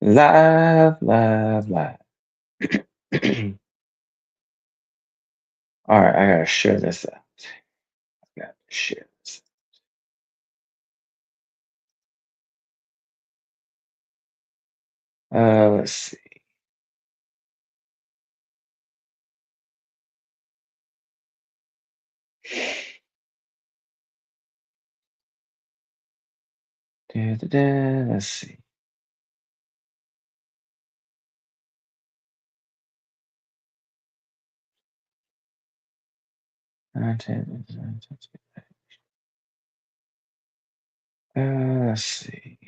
Live. All right, I gotta share this out. I gotta share this. Let's see. Let's see. Let's see.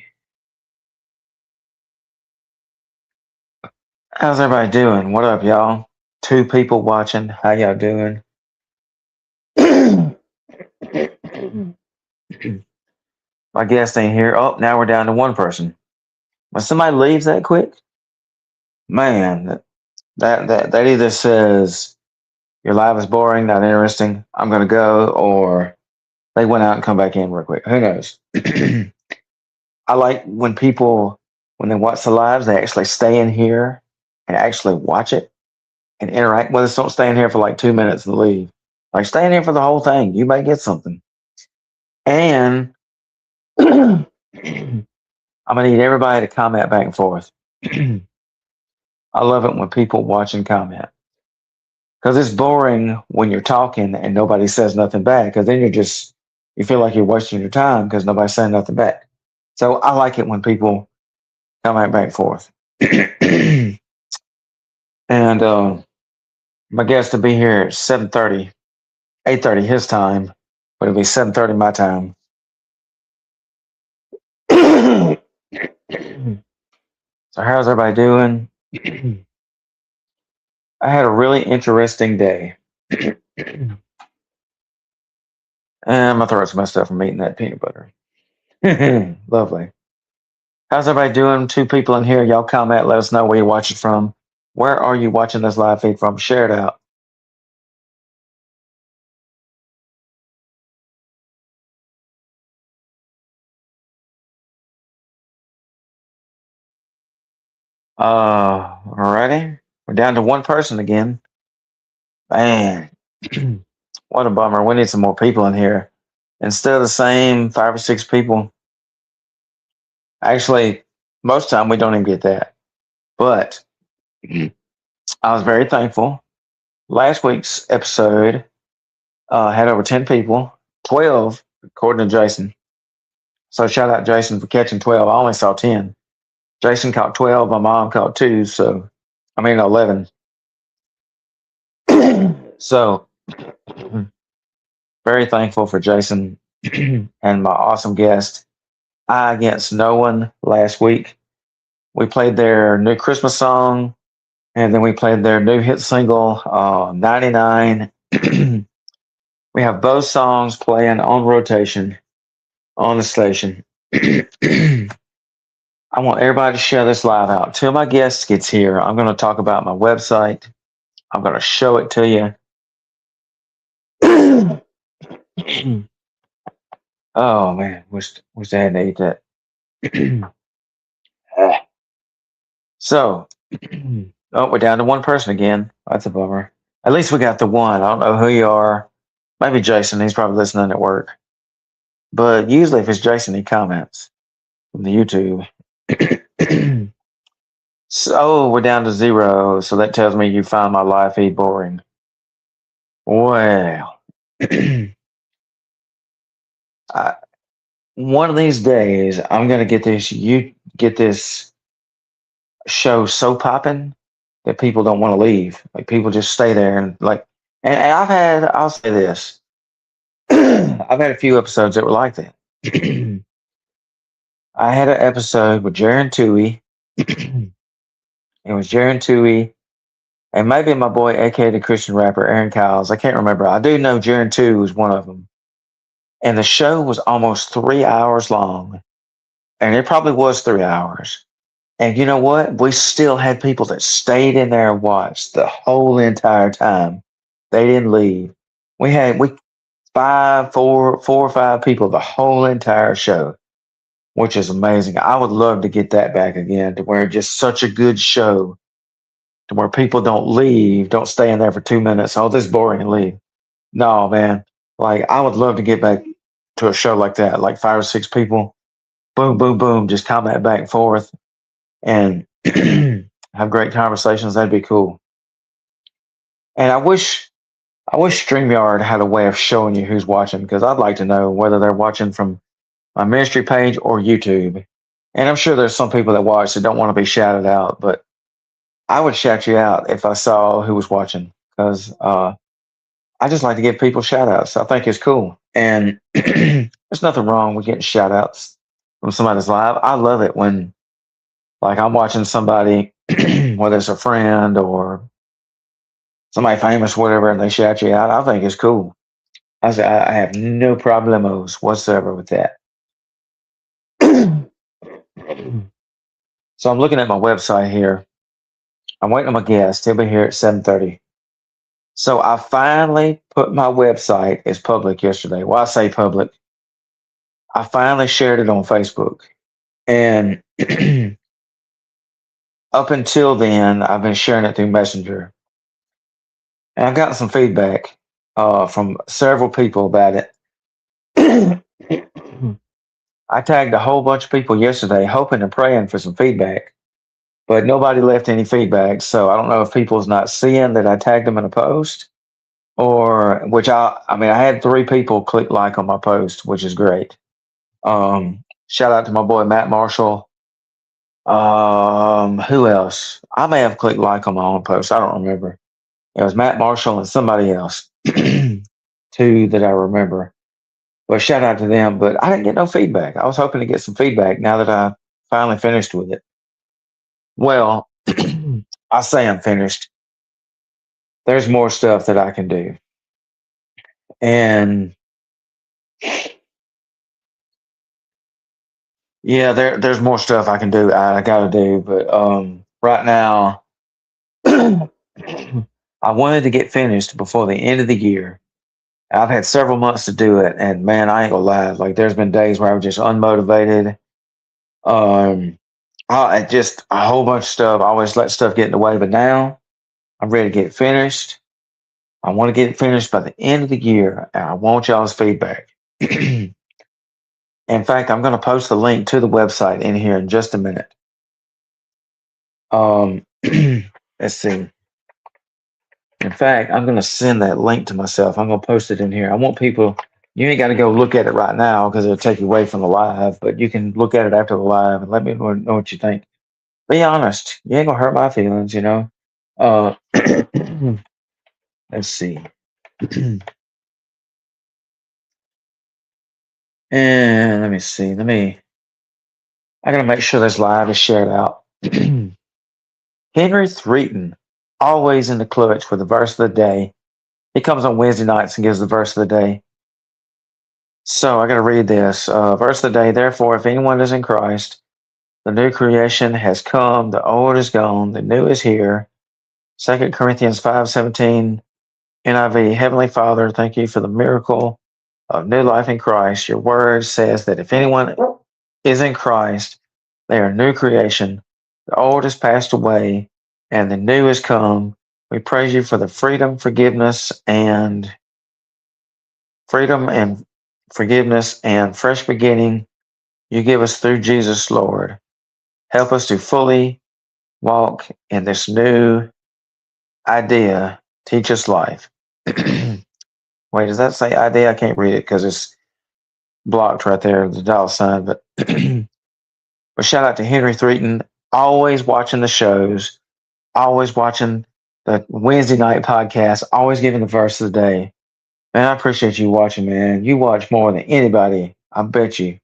How's everybody doing? What up, y'all? 2 people watching. How y'all doing? My guest ain't here. Oh, now we're down to 1 person. When somebody leaves that quick, man, that either says your live is boring, not interesting, I'm gonna go, or they went out and come back in real quick. Who knows? I like when people, when they watch the lives, they actually stay in here and actually watch it and interact with us. Don't stay in here for like 2 minutes and leave. Like, stay in here for the whole thing. You may get something. And I'm gonna need everybody to comment back and forth. I love it when people watch and comment, because it's boring when you're talking and nobody says nothing back, because then you feel like you're wasting your time because nobody's saying nothing back. So I like it when people comment back and forth. And my guest will be here at 7:30, 8:30 his time, but it'll be 7:30 my time. So how's everybody doing? I had a really interesting day. And my throat's messed up from eating that peanut butter. Lovely. How's everybody doing? 2 people in here. Y'all comment. Let us know where you're watching from. Where are you watching this live feed from? Share it out. Alrighty. We're down to 1 person again. Man, what a bummer. We need some more people in here. Instead of the same 5 or 6 people. Actually, most of the time we don't even get that. But I was very thankful. Last week's episode had over 10 people, 12 according to Jason. So shout out Jason for catching 12. I only saw 10. Jason caught 12. My mom caught 2. So, 11. So, very thankful for Jason and my awesome guest. I Against No One last week. We played their new Christmas song, and then we played their new hit single, 99. We have both songs playing on rotation on the station. I want everybody to share this live out. Till my guest gets here, I'm going to talk about my website. I'm going to show it to you. Oh man, wish I hadn't ate that. So, oh, we're down to 1 person again. That's a bummer. At least we got the 1. I don't know who you are. Maybe Jason. He's probably listening at work. But usually, if it's Jason, he comments from the YouTube. So we're down to 0. So that tells me you found my live feed boring. Well, one of these days, I'm gonna get this show so popping that people don't want to leave. Like, people just stay there and and I'll say this. I've had a few episodes that were like that. I had an episode with Jaron Tui. It was Jaron Tui and maybe my boy, aka the Christian rapper Aaron Kyles. I can't remember. I do know Jaron Tui was one of them. And the show was almost 3 hours long. And it probably was 3 hours. And you know what? We still had people that stayed in there and watched the whole entire time. They didn't leave. We four or five people the whole entire show, which is amazing. I would love to get that back again to where it's just such a good show to where people don't leave, don't stay in there for 2 minutes. Oh, this is boring and leave. No, man. Like I would love to get back to a show like that, like 5 or 6 people, boom, boom, boom, just comment back and forth and have great conversations. That'd be cool. And I wish StreamYard had a way of showing you who's watching because I'd like to know whether they're watching from my ministry page or YouTube. And I'm sure there's some people that watch that don't want to be shouted out, but I would shout you out if I saw who was watching because I just like to give people shout outs. I think it's cool. And there's nothing wrong with getting shout outs from somebody's live. I love it when, like, I'm watching somebody, whether it's a friend or somebody famous, whatever, and they shout you out. I think it's cool. I have no problemos whatsoever with that. So I'm looking at my website here. I'm waiting on my guest. He'll be here at 7:30. So I finally put my website as public yesterday. Well, I say public. I finally shared it on Facebook. And up until then, I've been sharing it through Messenger. And I've gotten some feedback from several people about it. I tagged a whole bunch of people yesterday, hoping and praying for some feedback, but nobody left any feedback. So I don't know if people's not seeing that I tagged them in a post, or which I mean, I had 3 people click like on my post, which is great. Shout out to my boy Matt Marshall. Who else? I may have clicked like on my own post. I don't remember. It was Matt Marshall and somebody else, 2 that I remember. But shout out to them. But I didn't get no feedback. I was hoping to get some feedback now that I finally finished with it. Well, I say I'm finished. There's more stuff that I can do. And yeah, there's more stuff I can do. I gotta do. But right now I wanted to get finished before the end of the year. I've had several months to do it, and man, I ain't gonna lie. Like, there's been days where I was just unmotivated. I just a whole bunch of stuff. I always let stuff get in the way, but now I'm ready to get it finished. I want to get it finished by the end of the year, and I want y'all's feedback. In fact, I'm going to post the link to the website in here in just a minute. Let's see. In fact, I'm going to send that link to myself. I'm going to post it in here. I want people, you ain't got to go look at it right now because it'll take you away from the live, but you can look at it after the live and let me know what you think. Be honest. You ain't going to hurt my feelings, you know? Let's see. And let me see. I got to make sure this live is shared out. Henry Threaton, always in the clutch for the verse of the day. He comes on Wednesday nights and gives the verse of the day. So I got to read this. Verse of the day. Therefore, if anyone is in Christ, the new creation has come. The old is gone. The new is here. 2 Corinthians 5:17 NIV. Heavenly Father, thank you for the miracle of new life in Christ. Your word says that if anyone is in Christ, they are a new creation. The old has passed away and the new has come. We praise you for the freedom, forgiveness, and fresh beginning you give us through Jesus, Lord. Help us to fully walk in this new idea. Teach us life. Wait, does that say idea? I can't read it because it's blocked right there, the dollar sign. But but shout out to Henry Threaton, always watching the shows, always watching the Wednesday night podcast, always giving the verse of the day. Man, I appreciate you watching, man. You watch more than anybody I bet you.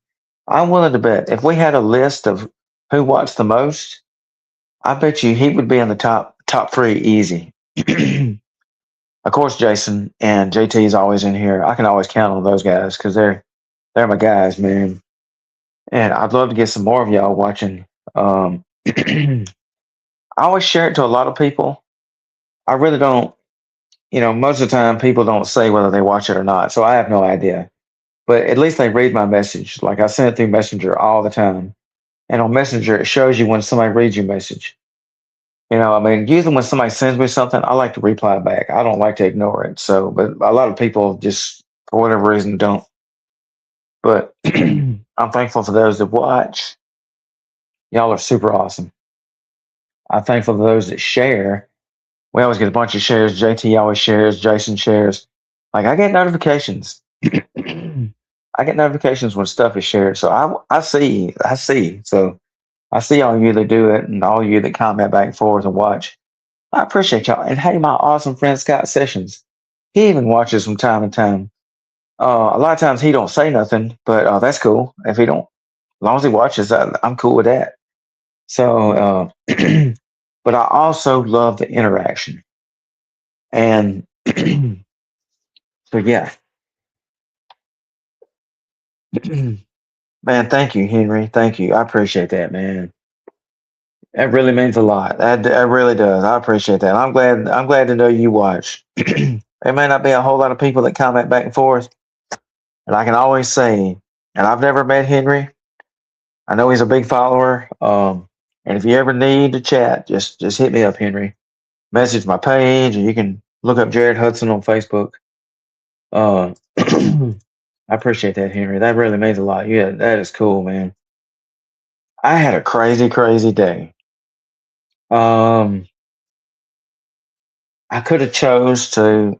I'm willing to bet if we had a list of who watched the most, I bet you he would be in the top three easy. Of course, Jason and JT is always in here. I can always count on those guys because they're my guys, man. And I'd love to get some more of y'all watching. I always share it to a lot of people. I really don't, most of the time people don't say whether they watch it or not, so I have no idea. But at least they read my message. Like I send it through Messenger all the time. And on Messenger, it shows you when somebody reads your message. I mean, usually when somebody sends me something, I like to reply back. I don't like to ignore it. So, but a lot of people just, for whatever reason, don't. But I'm thankful for those that watch. Y'all are super awesome. I'm thankful for those that share. We always get a bunch of shares. JT always shares. Jason shares. Like I get notifications. I get notifications when stuff is shared. So I see. So I see all you that do it and all you that comment back and forth and watch. I appreciate y'all. And hey, my awesome friend Scott Sessions, he even watches from time to time. A lot of times he don't say nothing, but that's cool. If he don't, as long as he watches, I'm cool with that. So, but I also love the interaction. And so, yeah. Man, thank you, Henry. Thank you. I appreciate that, man. That really means a lot. That really does. I appreciate that. I'm glad to know you watch. There may not be a whole lot of people that comment back and forth, and I can always say, and I've never met Henry. I know he's a big follower. And if you ever need to chat, just hit me up, Henry. Message my page, or you can look up Jared Hudson on Facebook. I appreciate that, Henry. That really means a lot. Yeah, that is cool, man. I had a crazy, crazy day. I could have chose to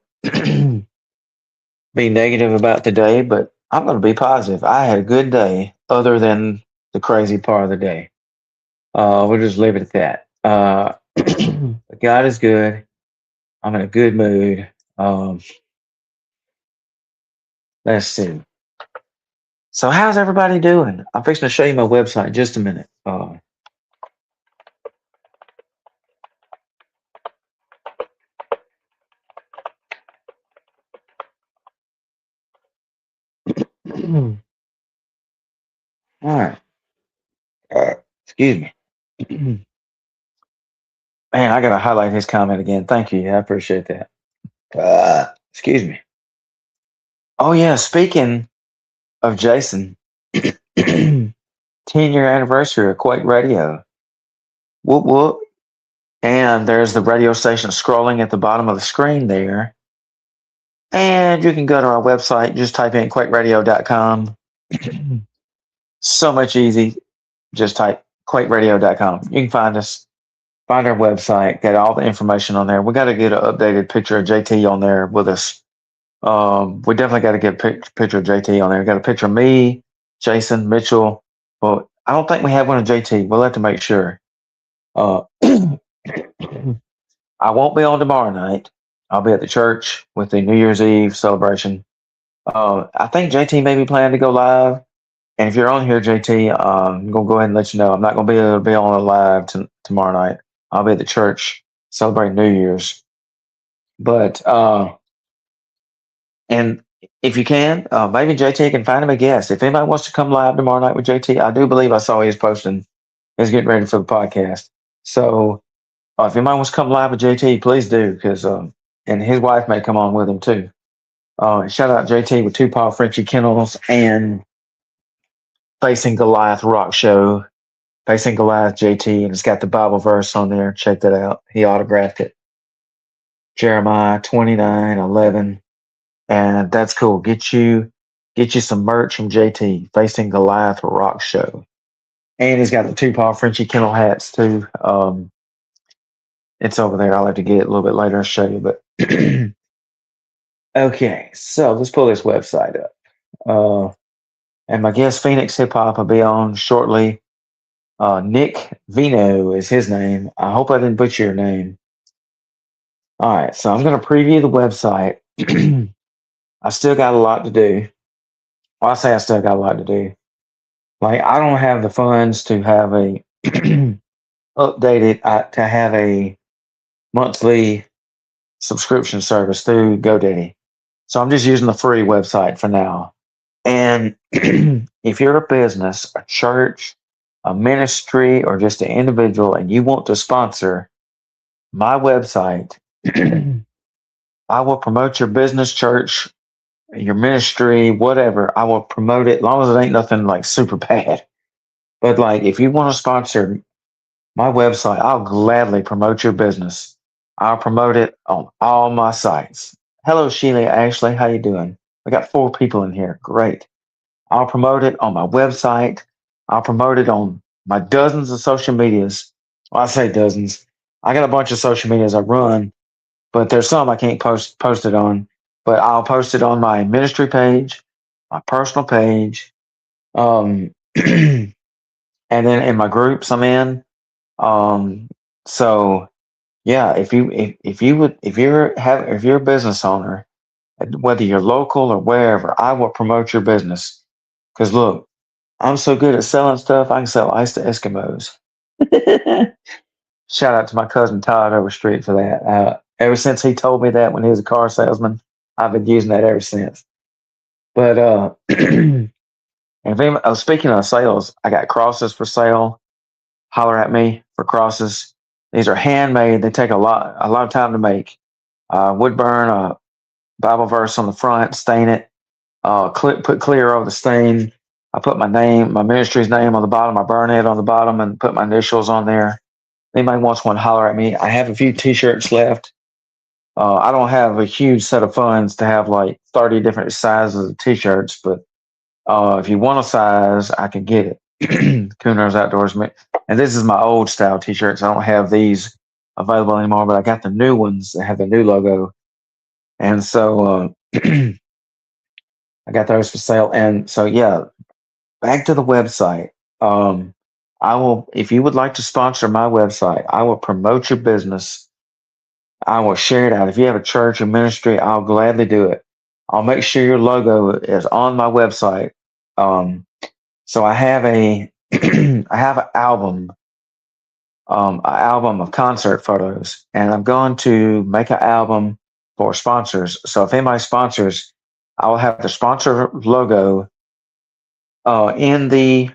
be negative about the day, but I'm going to be positive. I had a good day, other than the crazy part of the day. We'll just leave it at that. God is good. I'm in a good mood. Let's see. So, how's everybody doing? I'm fixing to show you my website in just a minute. All right. Excuse me. Man, I gotta highlight his comment again. Thank you. I appreciate that. Excuse me. Oh yeah, speaking of Jason, 10-year anniversary of Quake Radio. Whoop whoop. And there's the radio station scrolling at the bottom of the screen there. And you can go to our website, just type in quakeradio.com. So much easy. Just type quakeradio.com. You can find us, find our website, get all the information on there. We got to get an updated picture of JT on there with us. We definitely got to get a picture of JT on there. We got a picture of me, Jason, Mitchell. Well, I don't think we have one of JT. We'll have to make sure. I won't be on tomorrow night. I'll be at the church with the New Year's Eve celebration. I think JT may be planning to go live. And if you're on here, JT, I'm going to go ahead and let you know. I'm not going to be able to be on a live tomorrow night. I'll be at the church celebrating New Year's. But, and if you can, maybe JT can find him a guest. If anybody wants to come live tomorrow night with JT, I do believe I saw he was posting, he's getting ready for the podcast. So if anybody wants to come live with JT, please do, because, and his wife may come on with him too. Shout out JT with Two Paw Frenchy Kennels and Facing Goliath Rock Show. Facing Goliath JT, and it's got the Bible verse on there. Check that out. He autographed it. Jeremiah 29:11. And that's cool. Get you some merch from JT. Facing Goliath Rock Show. And he's got the Two Paw Frenchy Kennel hats too. It's over there. I'll have to get it a little bit later and show you. But okay, so let's pull this website up. And my guest Phoenixhiphop will be on shortly. Nick Vino is his name. I hope I didn't butcher your name. All right, so I'm going to preview the website. I still got a lot to do. Well, I say I still got a lot to do. Like I don't have the funds to have a updated to have a monthly subscription service through GoDaddy. So I'm just using the free website for now. And if you're a business, a church, a ministry, or just an individual, and you want to sponsor my website, I will promote your business, church, your ministry, whatever. I will promote it as long as it ain't nothing like super bad. But like if you want to sponsor my website, I'll gladly promote your business. I'll promote it on all my sites. Hello, Sheila Ashley. How you doing? We got 4 people in here. Great. I'll promote it on my website. I'll promote it on my dozens of social medias. Well, I say dozens. I got a bunch of social medias I run, but there's some I can't post it on. But I'll post it on my ministry page, my personal page, and then in my groups I'm in. So yeah, if you're a business owner, whether you're local or wherever, I will promote your business. Because look, I'm so good at selling stuff, I can sell ice to Eskimos. Shout out to my cousin Todd over street for that. Ever since he told me that when he was a car salesman, I've been using that ever since. But speaking of sales, I got crosses for sale. Holler at me for crosses. These are handmade. They take a lot of time to make. Wood burn a Bible verse on the front, stain it, put clear over the stain. I put my name, my ministry's name on the bottom. I burn it on the bottom and put my initials on there. Anybody wants one, holler at me. I have a few T-shirts left. I don't have a huge set of funds to have like 30 different sizes of T-shirts, but if you want a size, I can get it. Cooners Outdoors. And this is my old style T-shirts. I don't have these available anymore, but I got the new ones that have the new logo. And so I got those for sale. And so, yeah, back to the website. I will, if you would like to sponsor my website, I will promote your business. I will share it out. If you have a church or ministry, I'll gladly do it. I'll make sure your logo is on my website. So I have I have an album of concert photos, and I'm going to make an album for sponsors. So if anybody sponsors, I will have the sponsor logo in the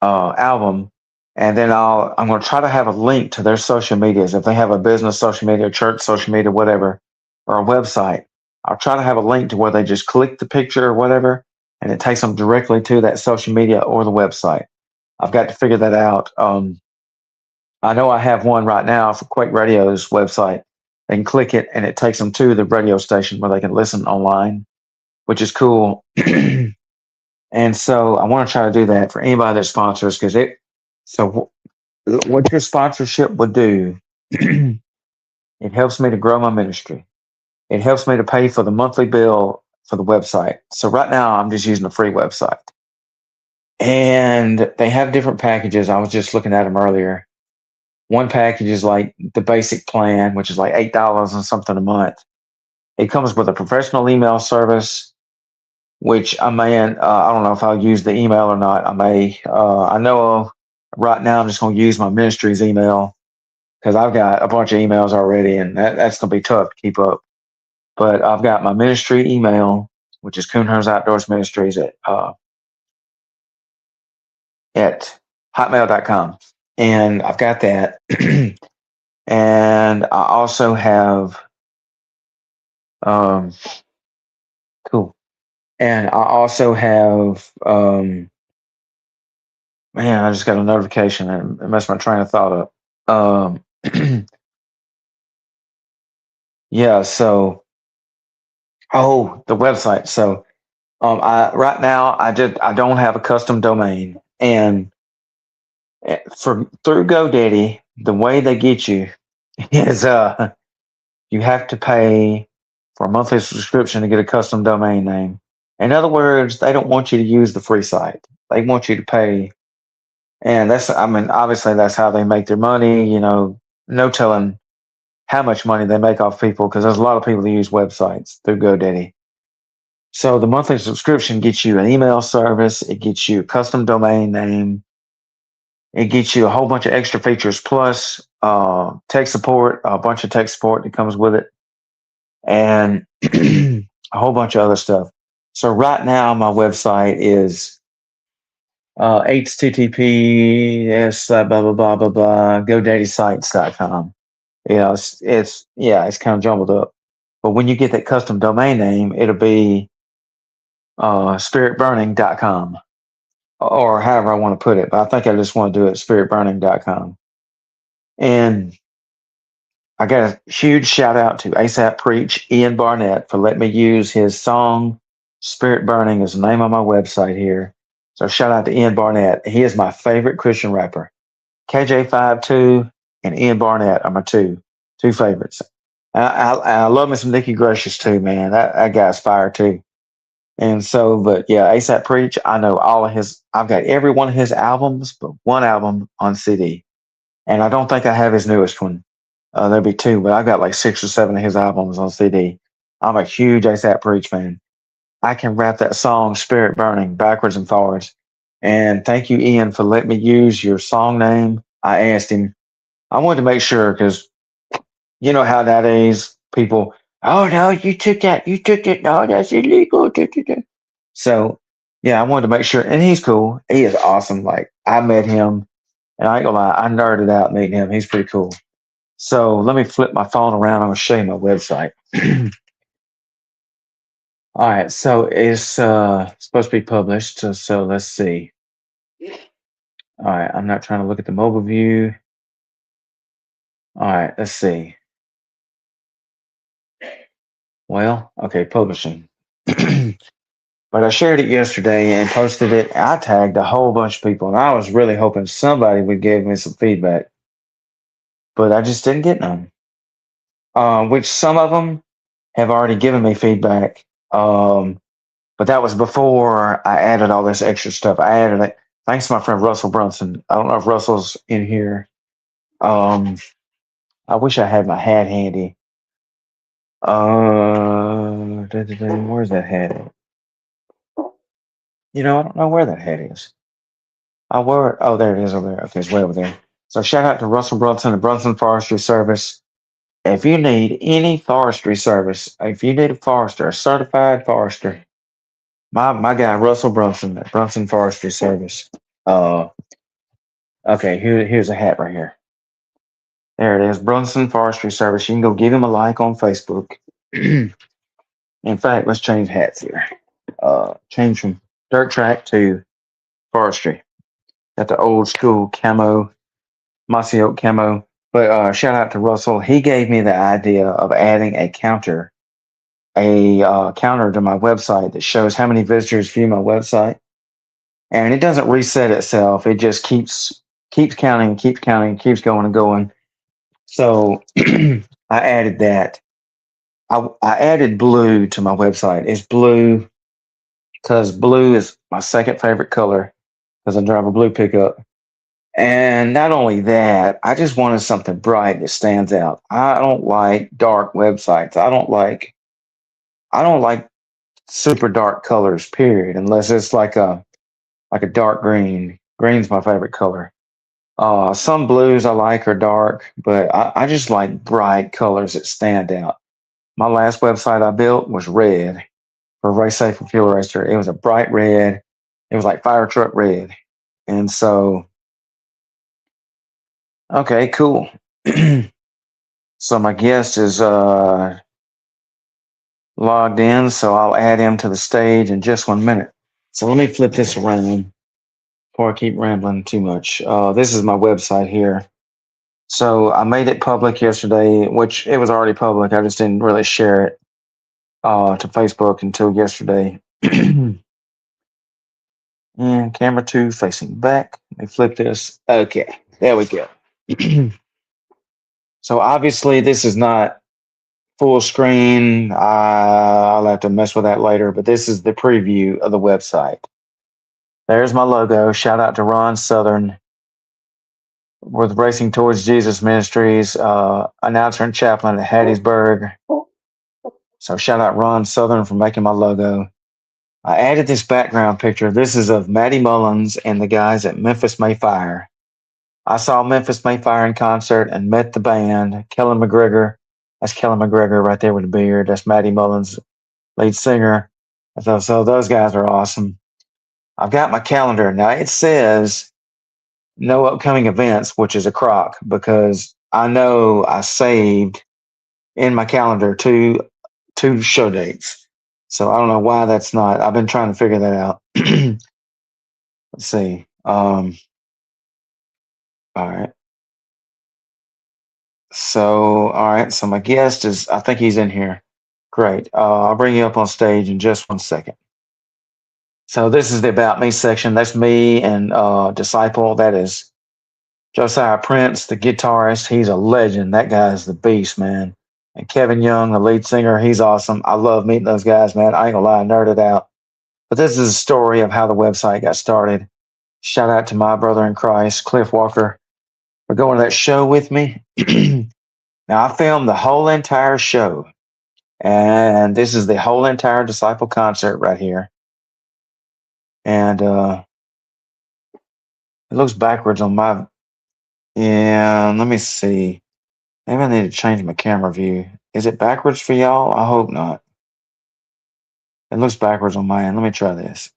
album, and then I'm going to try to have a link to their social medias. If they have a business social media, church social media, whatever, or a website, I'll try to have a link to where they just click the picture or whatever, and it takes them directly to that social media or the website. I've got to figure that out. I know I have one right now for Quake Radio's website. They can click it and it takes them to the radio station where they can listen online, which is cool. And so I want to try to do that for anybody that sponsors, because what your sponsorship would do, it helps me to grow my ministry. It helps me to pay for the monthly bill for the website. So right now I'm just using a free website. And they have different packages. I was just looking at them earlier. One package is like the basic plan, which is like $8 and something a month. It comes with a professional email service, which I don't know if I'll use the email or not. I know right now I'm just going to use my ministry's email because I've got a bunch of emails already, and that's going to be tough to keep up. But I've got my ministry email, which is Coonhurst Outdoors Ministries at hotmail.com. And I've got that. And I also have, cool. And I also have, man, I just got a notification and it messed my train of thought up. Yeah, so, the website. So, right now I don't have a custom domain, and through GoDaddy, the way they get you is you have to pay for a monthly subscription to get a custom domain name. In other words, they don't want you to use the free site. They want you to pay. And obviously that's how they make their money. No telling how much money they make off people, because there's a lot of people that use websites through GoDaddy. So the monthly subscription gets you an email service. It gets you a custom domain name. It gets you a whole bunch of extra features plus tech support, a bunch of tech support that comes with it, and a whole bunch of other stuff. So right now, my website is https blah blah blah blah blah GoDaddySites.com. It's kind of jumbled up. But when you get that custom domain name, it'll be spiritburning.com or however I want to put it. But I think I just want to do it spiritburning.com. And I got a huge shout out to ASAP Preach, Ian Barnett, for letting me use his song Spirit Burning as the name on my website here. So shout out to Ian Barnett. He is my favorite Christian rapper. KJ52 and Ian Barnett are my two favorites. I love me some Nicky Gracious too, man. That guy's fire too. And so, but yeah, ASAP Preach, I know all of his, I've got every one of his albums, but one album on CD. And I don't think I have his newest one. There'll be two, but I got like 6 or 7 of his albums on CD. I'm a huge ASAP Preach fan. I can rap that song Spirit Burning backwards and forwards. And thank you, Ian, for letting me use your song name. I asked him. I wanted to make sure because you know how nowadays people, oh no, you took it. No, that's illegal. So yeah, I wanted to make sure. And he's cool. He is awesome. Like I met him, and I ain't gonna lie, I nerded out meeting him. He's pretty cool. So let me flip my phone around. I'm going to show you my website. All right. So it's supposed to be published. So let's see. All right. I'm not trying to look at the mobile view. All right. Let's see. Well, okay. Publishing. But I shared it yesterday and posted it. I tagged a whole bunch of people, and I was really hoping somebody would give me some feedback. But I just didn't get none. Which some of them have already given me feedback. But that was before I added all this extra stuff. I added it thanks to my friend Russell Brunson. I don't know if Russell's in here. I wish I had my hat handy. Where's that hat at? I don't know where that hat is. I wore it. Oh, there it is over there. Okay, it's way over there. So shout out to Russell Brunson and Brunson Forestry Service. If you need any forestry service, if you need a forester, a certified forester, my guy Russell Brunson at Brunson Forestry Service. Okay, here's a hat right here. There it is, Brunson Forestry Service. You can go give him a like on Facebook. In fact, let's change hats here. Change from dirt track to forestry. Got the old school camo, mossy oak camo. But shout out to Russell. He gave me the idea of adding a counter to my website that shows how many visitors view my website, and it doesn't reset itself. It just keeps counting, keeps going and going. So I added that. I added blue to my website. It's blue because blue is my second favorite color because I drive a blue pickup. And not only that, I just wanted something bright that stands out. I don't like dark websites. I don't like super dark colors, period, unless it's like a dark green. Green's my favorite color. Some blues I like are dark, but I just like bright colors that stand out. My last website I built was red for Race Safe and Fuel Racer. It was a bright red. It was like fire truck red. And so, okay, cool. So my guest is logged in, so I'll add him to the stage in just 1 minute. So let me flip this around before I keep rambling too much. This is my website here. So I made it public yesterday, which it was already public. I just didn't really share it to Facebook until yesterday. And camera 2 facing back. Let me flip this. Okay, there we go. So obviously this is not full screen. I'll have to mess with that later, but this is the preview of the website. There's my logo. Shout out to Ron Southern with Racing Towards Jesus Ministries, announcer and chaplain at Hattiesburg. So shout out Ron Southern for making my logo. I added this background picture. This is of Matty Mullins and the guys at Memphis Mayfire. I saw Memphis Mayfire in concert and met the band. Kellen McGregor. That's Kellen McGregor right there with the beard. That's Matty Mullins, lead singer. So those guys are awesome. I've got my calendar. Now it says no upcoming events, which is a crock because I know I saved in my calendar two show dates. So I don't know why that's not. I've been trying to figure that out. Let's see. All right. So all right. So my guest is. I think he's in here. Great. I'll bring you up on stage in just 1 second. So this is the About Me section. That's me and Disciple. That is Josiah Prince, the guitarist. He's a legend. That guy's the beast, man. And Kevin Young, the lead singer, he's awesome. I love meeting those guys, man. I ain't gonna lie, I nerded out. But this is a story of how the website got started. Shout out to my brother in Christ, Cliff Walker, for going to that show with me. Now, I filmed the whole entire show. And this is the whole entire Disciple concert right here. And it looks backwards on my. Yeah, let me see. Maybe I need to change my camera view. Is it backwards for y'all? I hope not. It looks backwards on my end. Let me try this.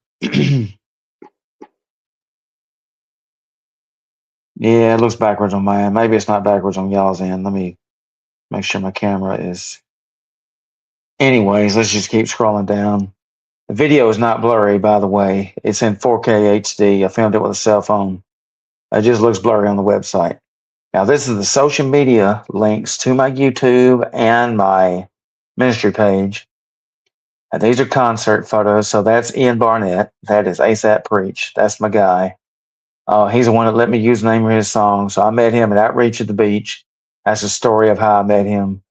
Yeah, it looks backwards on my end. Maybe it's not backwards on y'all's end. Let me make sure my camera is. Anyways, let's just keep scrolling down. The video is not blurry, by the way. It's in 4K HD. I filmed it with a cell phone. It just looks blurry on the website. Now, this is the social media links to my YouTube and my ministry page. And these are concert photos. So that's Ian Barnett. That is ASAP Preach. That's my guy. He's the one that let me use the name of his song. So I met him at Outreach at the Beach. That's the story of how I met him.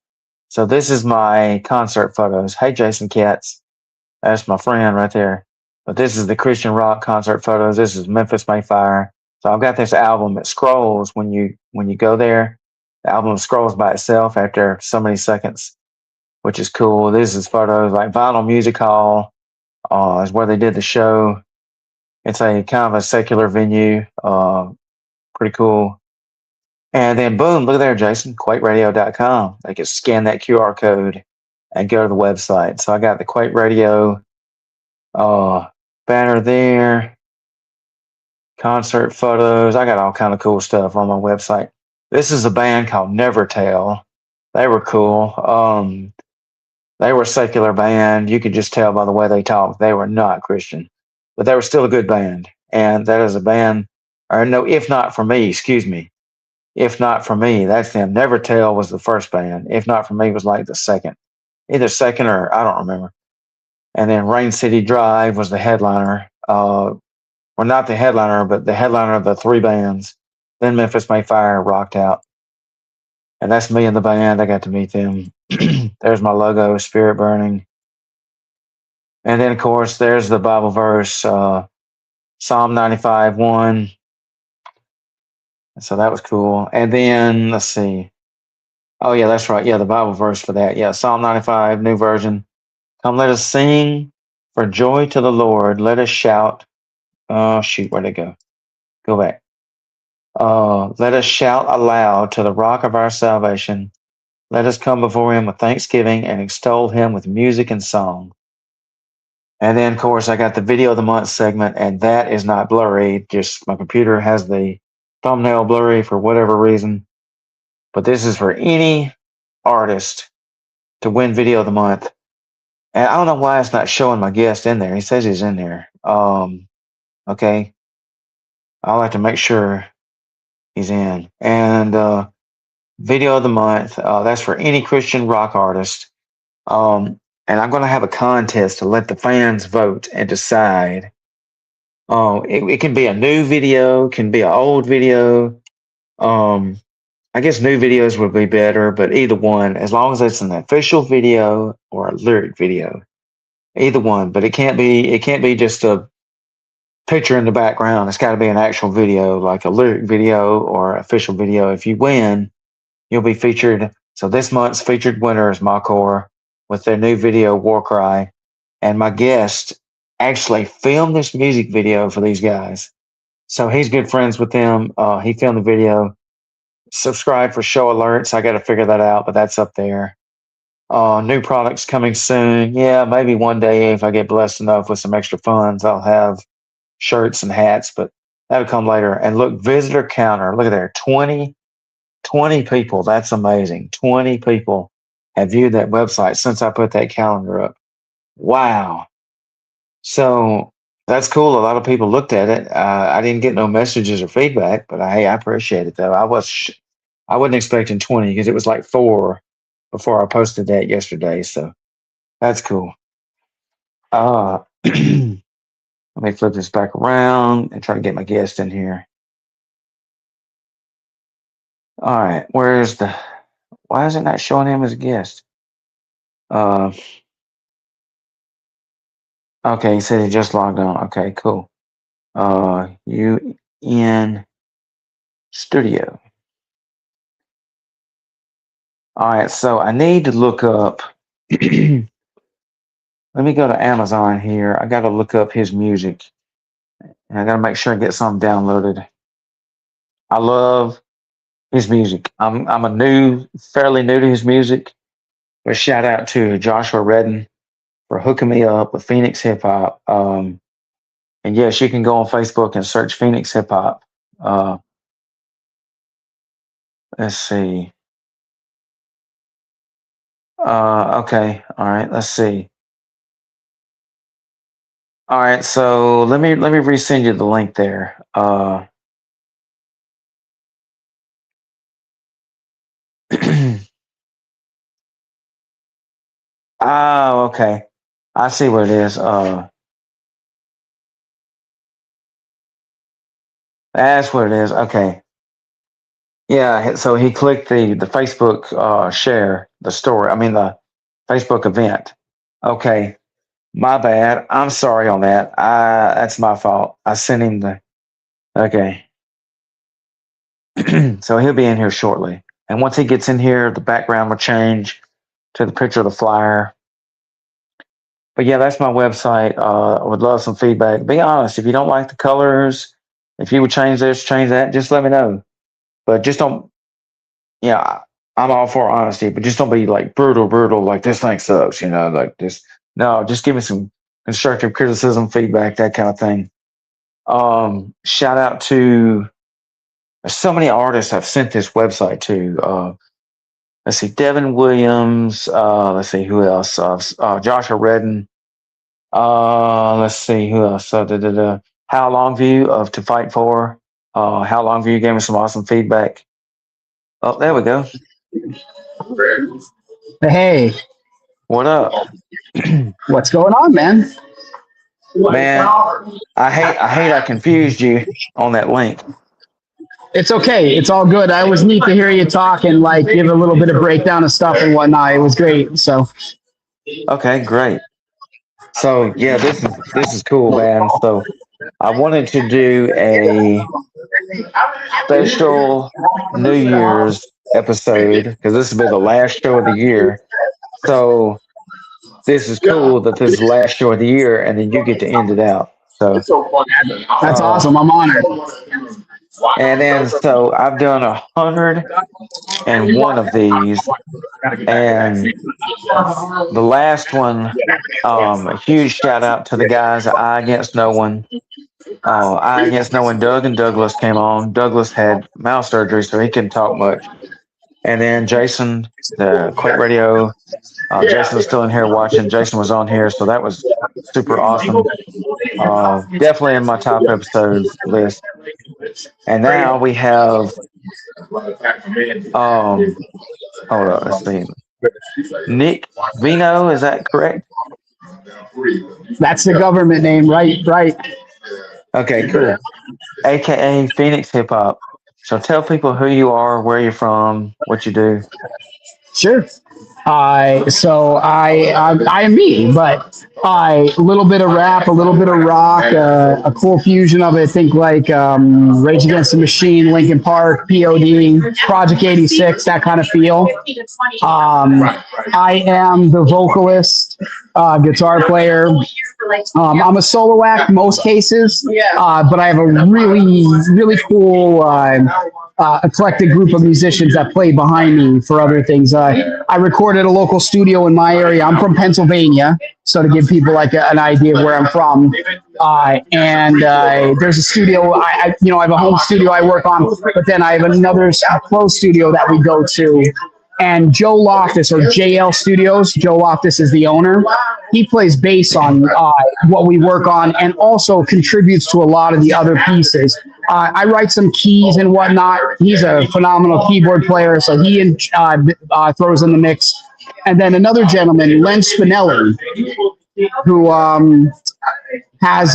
So this is my concert photos. Hey, Jason Katz. That's my friend right there. But this is the Christian rock concert photos. This is Memphis Mayfire. So I've got this album that scrolls when you go there. The album scrolls by itself after so many seconds, which is cool. This is photos like Vinyl Music Hall is where they did the show. It's a kind of a secular venue. Pretty cool. And then boom, look there, Jason, QuakeRadio.com. They can scan that QR code and go to the website. So I got the Quake Radio banner there. Concert photos. I got all kind of cool stuff on my website. This is a band called Never Tell. They were cool. They were a secular band. You could just tell by the way they talked. They were not Christian, but they were still a good band. And that is a band, or no, If Not For Me, excuse me. If Not For Me, that's them. Never Tell was the first band. If Not For Me was like the second. Either second or I don't remember. And then Rain City Drive was the headliner. Well, not the headliner, but the headliner of the three bands. Then Memphis Mayfire rocked out. And that's me and the band. I got to meet them. There's my logo, Spirit Burning. And then, of course, there's the Bible verse, Psalm 95:1. So that was cool. And then, let's see. Oh, yeah, that's right. Yeah, the Bible verse for that. Yeah, Psalm 95, new version. Come, let us sing for joy to the Lord. Let us shout. Oh, shoot, where'd it go? Go back. Let us shout aloud to the rock of our salvation. Let us come before him with thanksgiving and extol him with music and song. And then, of course, I got the video of the month segment, and that is not blurry. Just my computer has the thumbnail blurry for whatever reason. But this is for any artist to win video of the month. And I don't know why it's not showing my guest in there. He says he's in there. Okay. I'll have to make sure he's in. And video of the month, that's for any Christian rock artist. And I'm going to have a contest to let the fans vote and decide. It can be a new video, can be an old video. I guess new videos would be better, but either one, as long as it's an official video or a lyric video, either one. But it can't be just a picture in the background. It's got to be an actual video, like a lyric video or official video. If you win, you'll be featured. So this month's featured winner is Makor with their new video, War Cry. And my guest actually filmed this music video for these guys. So he's good friends with them. He filmed the video. Subscribe for show alerts. I got to figure that out, but that's up there. New products coming soon. Yeah, maybe one day if I get blessed enough with some extra funds, I'll have shirts and hats, but that'll come later. And look, visitor counter. Look at there, 20 people. That's amazing. 20 people have viewed that website since I put that calendar up. Wow. So that's cool. A lot of people looked at it. I didn't get no messages or feedback, but I appreciate it though. I wasn't expecting 20 because it was like 4 before I posted that yesterday. So that's cool. Let me flip this back around and try to get my guest in here. All right, why is it not showing him as a guest? Okay, he said he just logged on. Okay, cool. You in studio. All right, so I need to look up. Let me go to Amazon here. I got to look up his music, and I got to make sure I get something downloaded. I love his music. I'm fairly new to his music, but shout out to Joshua Redden for hooking me up with Phoenixhiphop. And yes, you can go on Facebook and search Phoenixhiphop. Let's see. Okay. All right. Let's see. All right. So let me resend you the link there. Oh, okay. I see what it is. That's what it is. Okay. Yeah. So he clicked the Facebook share the story. I mean the Facebook event. Okay. My bad. I'm sorry on that. That's my fault. I sent him the. Okay. So he'll be in here shortly. And once he gets in here, the background will change to the picture of the flyer. But yeah, that's my website. I would love some feedback. Be honest. If you don't like the colors, if you would change this, change that, just let me know. But just don't, yeah, I'm all for honesty, but just don't be like brutal, like this thing sucks, like this. No, just give me some constructive criticism, feedback, that kind of thing. Shout out to so many artists I've sent this website to. Let's see, Devin Williams. Let's see, who else? Joshua Redden. Let's see, who else? How Longview of To Fight For. How Longview gave me some awesome feedback. Oh, there we go. Hey. What up? What's going on, man? Man, I hate I confused you on that link. It's okay. It's all good. I was neat to hear you talk and like give a little bit of breakdown of stuff and whatnot. It was great. So. Okay, great. So yeah, this is cool, man. So I wanted to do a special New Year's episode because this will be the last show of the year. So this is cool that this is the last show of the year, and then you get to end it out. So that's awesome. I'm honored. And then so I've done 101 of these, and the last one, a huge shout out to the guys at Eye Against No One. Eye Against No One, Doug and Douglas came on. Douglas had mouth surgery, so he couldn't talk much. And then Jason, the Quake Radio, Jason was still in here watching. Jason was on here, so that was super awesome. Definitely in my top episodes list. And now we have, hold on, let's see. Nick Vino, is that correct? That's the government name, right? Okay, cool. AKA Phoenixhiphop. So tell people who you are, where you're from, what you do. Sure. I am me, but a little bit of rap, a little bit of rock, a cool fusion of it. Think like Rage Against the Machine, Linkin Park, POD, Project 86, that kind of feel. I am the vocalist, guitar player. I'm a solo act most cases, but I have a really cool eclectic group of musicians that play behind me for other things. I recorded a local studio in my area. I'm from Pennsylvania, so to give people like an idea of where I'm from. And there's a studio. I have a home studio I work on, but then I have another pro studio that we go to. And Joe Loftus, or JL Studios, Joe Loftus is the owner. He plays bass on what we work on and also contributes to a lot of the other pieces. I write some keys and whatnot. He's a phenomenal keyboard player, so he throws in the mix. And then another gentleman, Len Spinelli, who has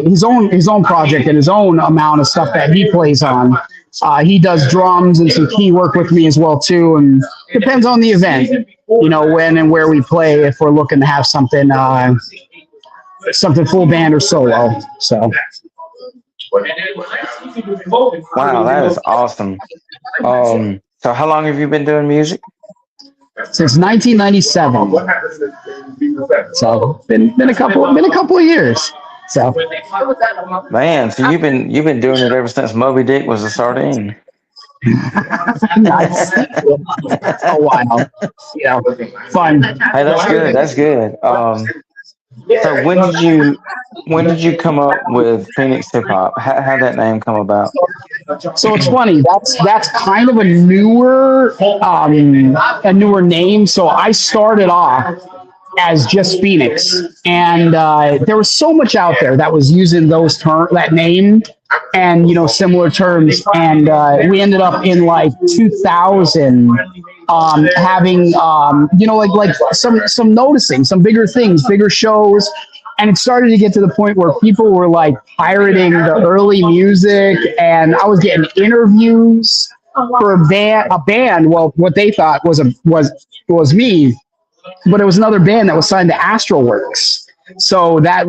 his own project and his own amount of stuff that he plays on. He does drums and some key work with me as well too, and depends on the event, when and where we play. If we're looking to have something full band or solo. So. Wow, that is awesome. So how long have you been doing music? Since 1997. So been a couple of years. So man, so you've been doing it ever since Moby Dick was a sardine. Nice. A while. Fun. Hey, that's good. So when did you come up with Phoenixhiphop? How did that name come about? So it's funny. That's kind of a newer name. So I started off as just Phoenix, and there was so much out there that was using that name and similar terms, and we ended up in like 2000 having like some noticing some bigger things, bigger shows, and it started to get to the point where people were like pirating the early music, and I was getting interviews for a band. Well, what they thought was me. But it was another band that was signed to Astroworks. So that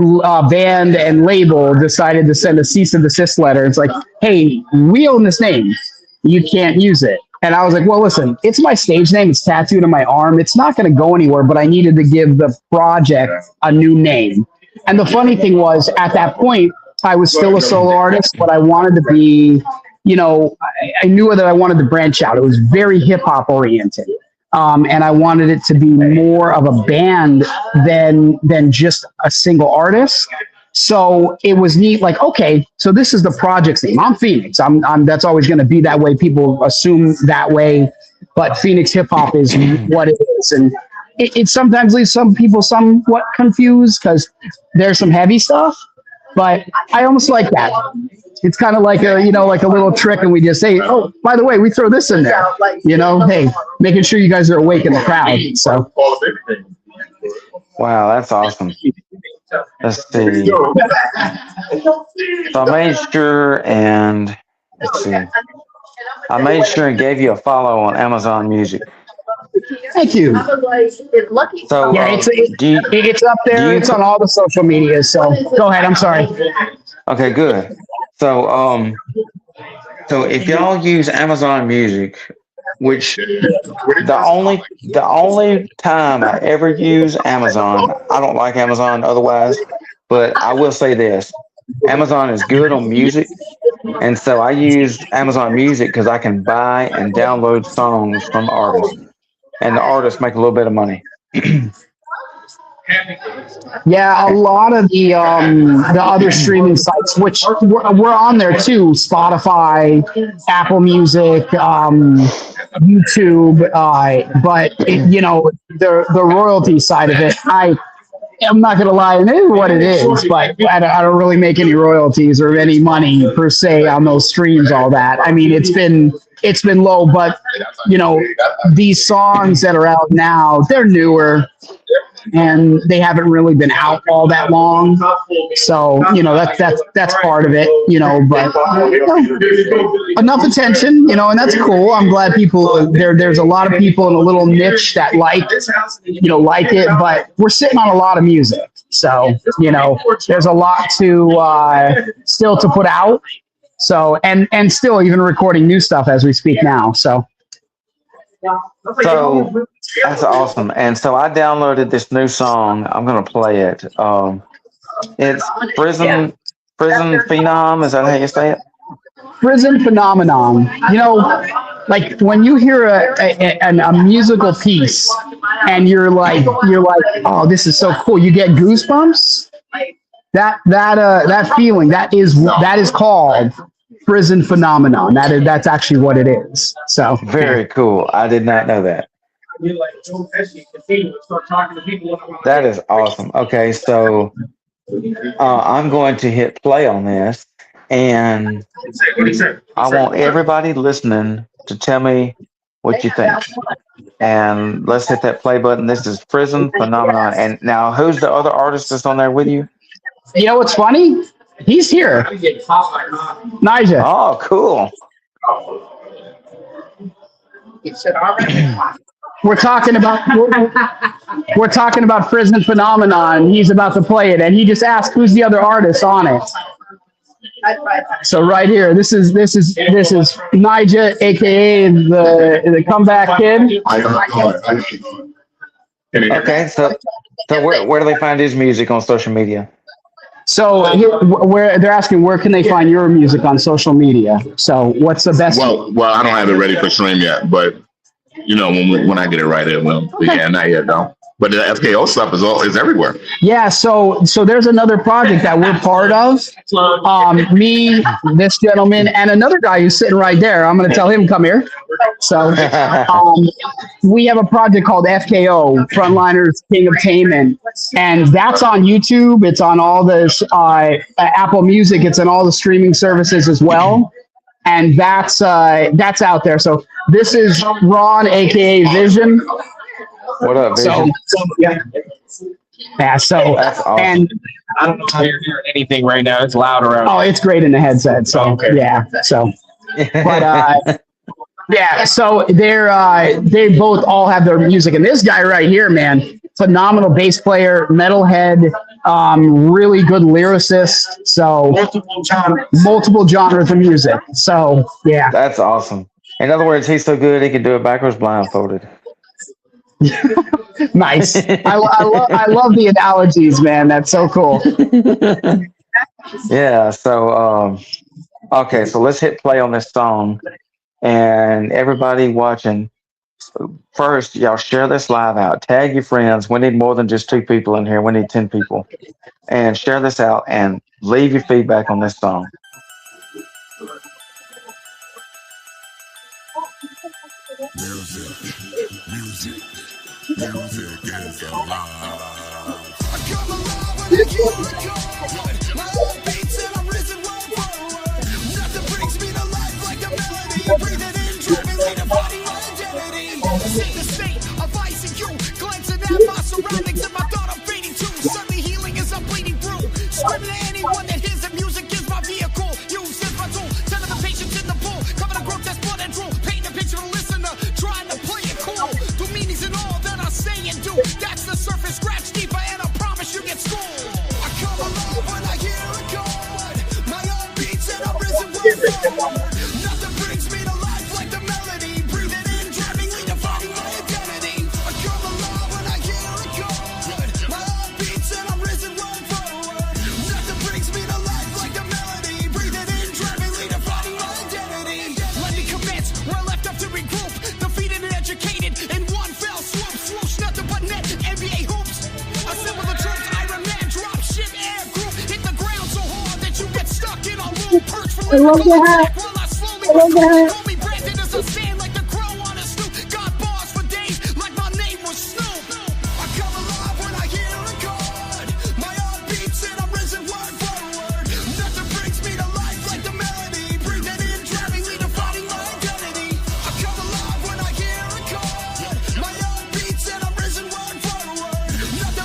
band and label decided to send a cease and desist letter. It's like, hey, we own this name. You can't use it. And I was like, well, listen, it's my stage name. It's tattooed on my arm. It's not going to go anywhere, but I needed to give the project a new name. And the funny thing was, at that point, I was still a solo artist, but I wanted to be, I knew that I wanted to branch out. It was very hip hop oriented. And I wanted it to be more of a band than just a single artist. So it was neat. Like, okay, so this is the project's name. I'm Phoenix. I'm that's always going to be that way. People assume that way, but Phoenixhiphop is what it is. And it sometimes leaves some people somewhat confused because there's some heavy stuff, but I almost like that. It's kind of like a little trick, and we just say, oh, by the way, we throw this in there, hey, making sure you guys are awake in the crowd. So, wow, that's awesome. Let's see. So I made sure and gave you a follow on Amazon Music. Thank you. So yeah, it's up there. It's on all the social media. So go ahead. I'm sorry. Okay, good. So if y'all use Amazon Music, which the only time I ever use Amazon, I don't like Amazon otherwise, but I will say this: Amazon is good on music, and so I use Amazon Music because I can buy and download songs from artists, and the artists make a little bit of money. Yeah, a lot of the other streaming sites, which we're on there too, Spotify, Apple Music, YouTube, but the royalty side of it, I'm not gonna lie, it is what it is, but I don't really make any royalties or any money per se on those streams, all that. I mean, it's been low, but these songs that are out now, they're newer. and they haven't really been out all that long. So, you know, that's part of it, you know, but you know, enough attention, you know, and that's cool. I'm glad people there's a lot of people in a little niche that like it, but we're sitting on a lot of music. So, you know, there's a lot to still to put out. So, and still even recording new stuff as we speak now. So that's awesome. And so I downloaded this new song. I'm gonna play it. It's Prison Phenom. Is that how you say it? Prison Phenomenon. You know, like when you hear a musical piece and you're like, oh, this is so cool. You get goosebumps. That feeling that is called Prison Phenomenon. That's actually what it is. So very cool. I did not know that. That is awesome. Okay, so I'm going to hit play on this, and I want everybody listening to tell me what you think. And let's hit that play button. This is Prison Phenomenon. And now, who's the other artist that's on there with you? You know what's funny? He's here. Nija. Oh, cool. We're talking about Prison Phenomenon. He's about to play it, and he just asked who's the other artist on it. So right here, this is Nija, aka the comeback kid. Okay, so where do they find his music on social media? So where they're asking, where can they find your music on social media? So what's the best? Well, I don't have it ready for stream yet, but you know, when I get it right, it will. Okay. Yeah, not yet though. But the FKO stuff is everywhere. Yeah, so there's another project that we're part of. Me, this gentleman, and another guy who's sitting right there. I'm going to tell him come here. So we have a project called FKO, Frontliners King of Tainment, and that's on YouTube. It's on all the Apple Music. It's on all the streaming services as well, and that's out there. So this is Ron, aka Vision. What up, Vision? Yeah, so that's awesome. And I don't know how you're hearing anything right now. It's loud around. Oh, it's great in the headset. So okay. Yeah, so but yeah, so they both all have their music, and this guy right here, man, phenomenal bass player, metalhead, really good lyricist. So multiple genres of music. So yeah, that's awesome. In other words, he's so good he can do it backwards blindfolded. Nice. I love the analogies, man. That's so cool. Yeah. So okay. So let's hit play on this song, and everybody watching. First, y'all share this live out. Tag your friends. We need more than just 2 people in here. We need 10 people, and share this out and leave your feedback on this song. Music is alive. I come alive when I hear it. My own beats and I'm risen well forward. Nothing brings me to life like a melody. Breathe it in, driving me to body my identity. See the state of ICU, glancing at my surroundings and my thought I'm fading too. Suddenly healing as I'm bleeding through. Screaming to anyone that hears that music is my vehicle. Use as my tool, send the patients in the pool. Cover the grotesque blood and drool. Paint a picture to listener, trying to play it cool. Do meanings in all that I say and do. That's the surface, scratch deeper, and I promise you get schooled. I come alive when I hear a chord. My own beats and I'm risen well forward. Nothing brings me to life like the melody. Breathe it in, driving me, defining my identity. I come alive when I hear a chord. My own beats and I'm risen well forward. Nothing brings me to life like the melody. Breathe it in, driving me, defining my identity. Let me commence, we're left up to regroup. Defeated and educated in one fell swoop. Swoosh, nothing but net, NBA hoops. Assemble the troops, Iron Man, drop ship, air group. Hit the ground so hard that you get stuck in a loop. Perch for lyrical attack while I slowly recruit. Call me branded as a stand like the crow on a snoop. Got bars for days like my name was Snoop. I come alive when I hear a chord. My own beats and I'm risen word forward. Nothing brings me to life like the melody. Breathe it in, driving me, defining my identity. I come alive when I hear a chord. My own beats and I'm risen word forward. Nothing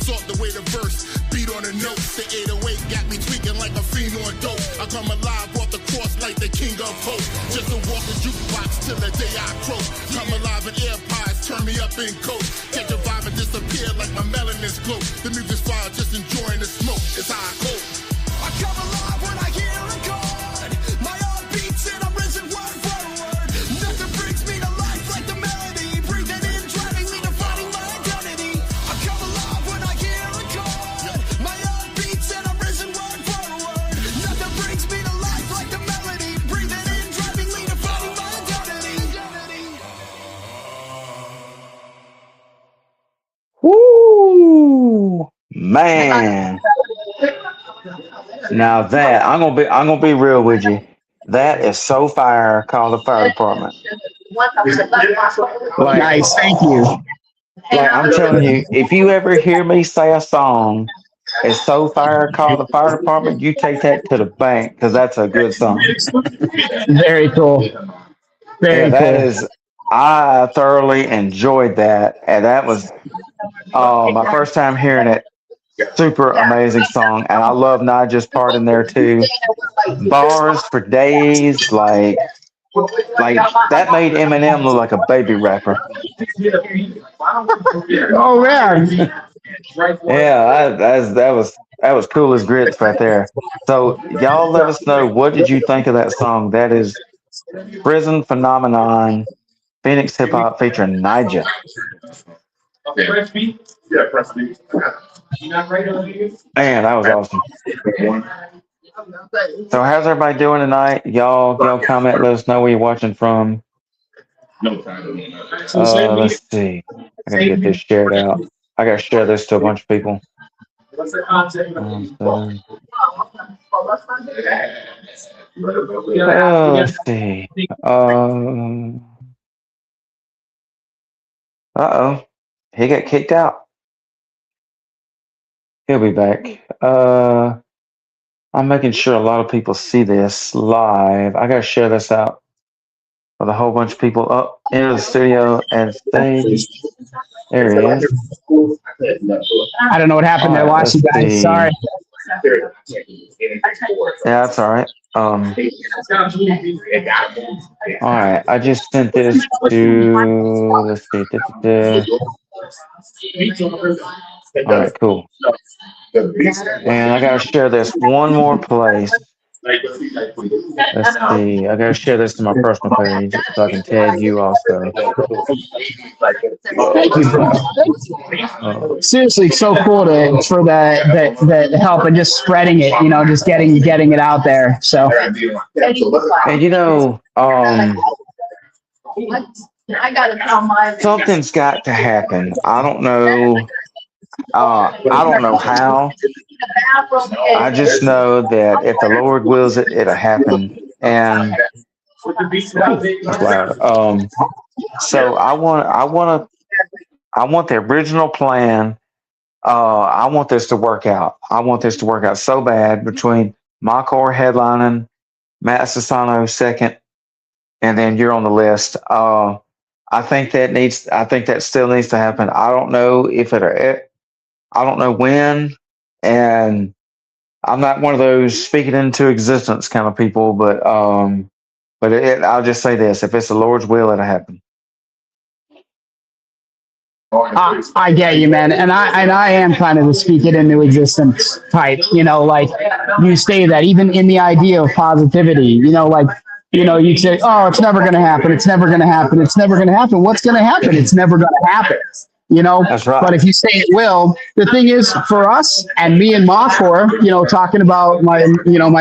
assault the way the verse beat on the notes. The 808 got me tweaking like a fiend on dope. I come alive, brought the cross like the king of hope. Just to walk the jukebox till the day I croak. Come alive in air pies, turn me up in coke. Catch a vibe and disappear like my melanin's cloak. The music's fire, just enjoying the smoke. It's how I cope. I come alive when I hear a chord. My heart beats and I'm risen word for word. Nothing brings me to life like the melody. Breathing in, driving me to finding my identity. I come alive when I hear a chord. My heart beats and I'm risen word for word. Nothing brings me to life like the melody. Breathing in, driving me to finding my identity. Woo, man. Now that I'm gonna be real with you. That is so fire. Call the fire department. Like, Nice, thank you. like I'm telling you, if you ever hear me say a song, it's so fire. Call the fire department. You take that to the bank because that's a good song. Very cool. Yeah, Very that cool. is. I thoroughly enjoyed that, and that was my first time hearing it. Super amazing song, and I love Nigel's part in there too. Bars for days, like that made Eminem look like a baby rapper. Oh man. Yeah, that was cool as grits right there. So y'all let us know, what did you think of that song? That is Prison Phenomenon, Phoenix Hip Hop featuring Nigel. Man, that was awesome. So how's everybody doing tonight? Y'all comment, let us know where you're watching from. Let's see. I gotta get this shared out. I gotta share this to a bunch of people. Let's see. Uh-oh. He got kicked out. He'll be back. I'm making sure a lot of people see this live. I gotta share this out with a whole bunch of people up into the studio and stage. There he is. I don't know what happened there. Lost you guys. see. Sorry. Yeah, that's all right. All right. I just sent this to, let's see. All right, cool. And I gotta share this one more place. Let's see. I gotta share this to my personal page so I can tag you also. Thank you, bro. Seriously, so cool for the help and just spreading it. You know, just getting it out there. So. And you know, I gotta tell my something's got to happen. I don't know. I don't know how. I just know that if the Lord wills it, it'll happen. And that's loud. So I want the original plan. I want this to work out. I want this to work out so bad between my core headlining, Matt Sassano second, and then you're on the list. I think that still needs to happen. I don't know if I don't know when, and I'm not one of those speak it into existence kind of people, but I'll just say this: if it's the Lord's will, it'll happen. I get you, man, and I am kind of the speak it into existence type. You know, like you say that even in the idea of positivity. You know, like. You know, you say, oh, it's never going to happen. It's never going to happen. It's never going to happen. What's going to happen? It's never going to happen. You know, That's right. But if you say it will, the thing is for us and me and Mothor, you know, talking about my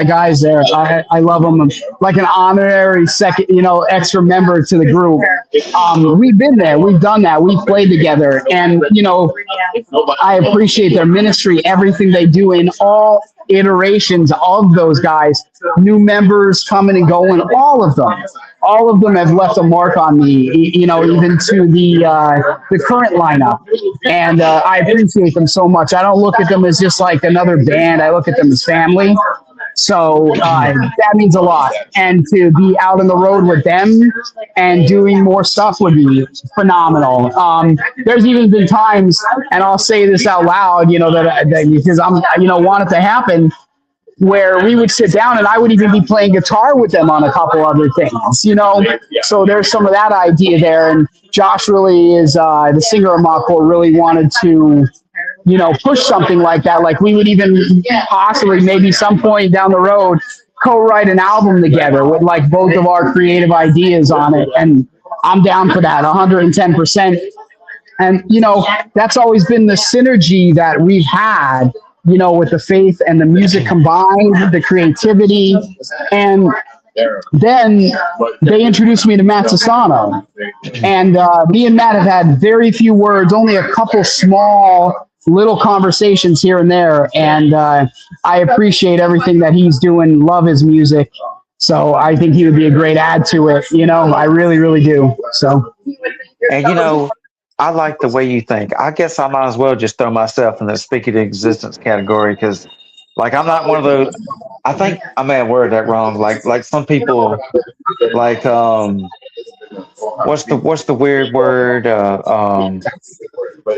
guys there, I love them. I'm like an honorary second, extra member to the group. We've been there. We've done that. We've played together. And, I appreciate their ministry, everything they do in all iterations of those guys, new members coming and going, all of them have left a mark on me, even to the current lineup. And I appreciate them so much. I don't look at them as just like another band. I look at them as family. So that means a lot. And to be out on the road with them and doing more stuff would be phenomenal. There's even been times, and I'll say this out loud, that because I'm, want it to happen, where we would sit down and I would even be playing guitar with them on a couple other things. So there's some of that idea there. And Josh really is, the singer of Mako, really wanted to, push something like that. Like we would even possibly maybe some point down the road co-write an album together with like both of our creative ideas on it. And I'm down for that 110%. And, that's always been the synergy that we've had, with the faith and the music combined, the creativity. And then they introduced me to Matt Sassano. And me and Matt have had very few words, only a couple small little conversations here and there. And I appreciate everything that he's doing, love his music. So I think he would be a great add to it. I really, really do. So. And I like the way you think. I guess I might as well just throw myself in the speaking to existence category because, like, I'm not one of those. I think I may have worded that wrong. Like some people, like what's the weird word?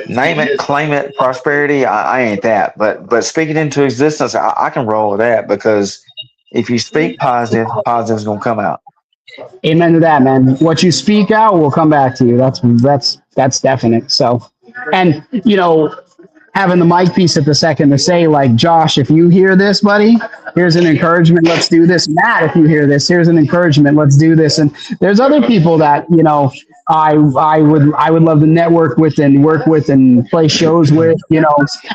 Name it, claim it, prosperity. I ain't that. But speaking into existence, I can roll with that because if you speak positive, positive's gonna come out. Amen to that, man. What you speak out will come back to you. That's definite. So, and having the mic piece at the second to say, like, Josh, if you hear this, buddy, here's an encouragement. Let's do this. Matt, if you hear this, here's an encouragement. Let's do this. And there's other people that I would love to network with and work with and play shows with.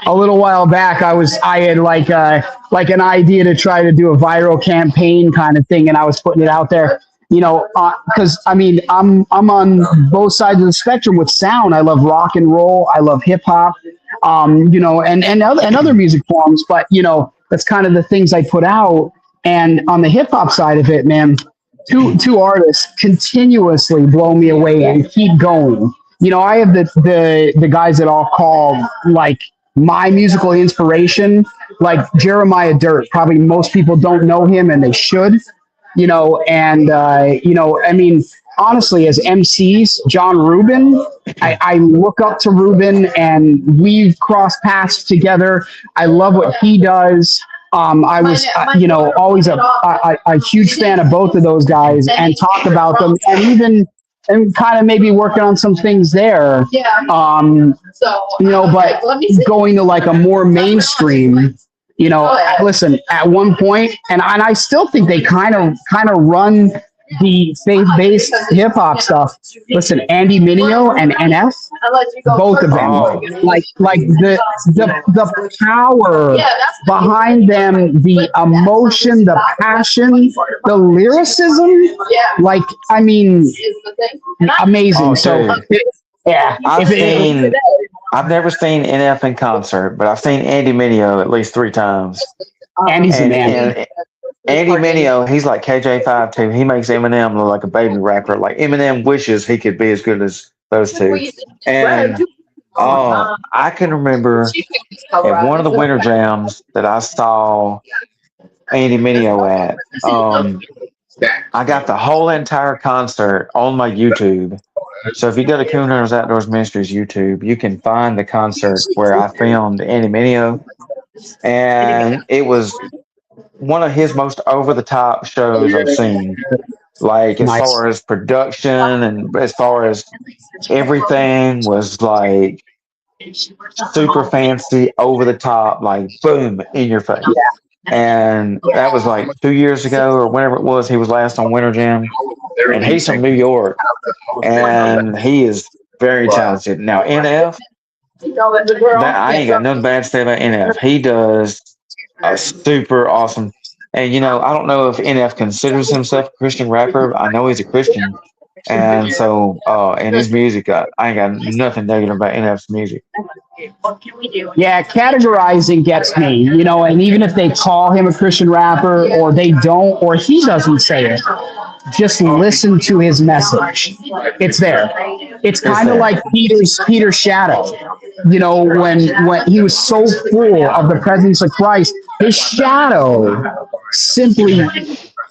A little while back, I had like an idea to try to do a viral campaign kind of thing, and I was putting it out there. Because I'm on both sides of the spectrum with sound. I love rock and roll. I love hip hop. And other music forms. But that's kind of the things I put out. And on the hip hop side of it, man, two artists continuously blow me away and keep going. I have the guys that I'll call like my musical inspiration, like Jeremiah Dirt. Probably most people don't know him, and they should. Honestly, as MCs, John Rubin, I look up to Rubin, and we've crossed paths together. I love what he does. I was, always a huge fan of both of those guys and talk about them and kind of maybe working on some things there. But going to like a more mainstream, listen, at one point, and I still think they kind of run the faith-based hip-hop stuff. Listen, Andy Mineo and NF, both of them, like the power behind them, the emotion, the passion, the lyricism, amazing. Oh, so yeah, I've never seen NF in concert, but I've seen Andy Mineo at least 3 times. Andy's a man. And Andy Mineo, he's like KJ5 too. He makes Eminem look like a baby rapper. Like Eminem wishes he could be as good as those two. And I can remember at one of the winter jams that I saw Andy Mineo at. I got the whole entire concert on my YouTube. So if you go to Coon Hunters Outdoors Ministries YouTube, you can find the concert where I filmed Andy Mineo. And it was one of his most over-the-top shows I've seen. Like, as far as production and as far as everything was, like, super fancy, over-the-top, like, boom, in your face. And that was, like, 2 years ago or whenever it was. He was last on Winter Jam. And he's from New York. And he is very talented. Now, NF, I ain't got nothing bad to say about NF. He does a super awesome. And, I don't know if NF considers himself a Christian rapper. I know he's a Christian. And so, in his music, I ain't got nothing negative about NF's music. Yeah, categorizing gets me, and even if they call him a Christian rapper or they don't, or he doesn't say it, just listen to his message. It's there. It's kind of like Peter's shadow. When he was so full of the presence of Christ, his shadow simply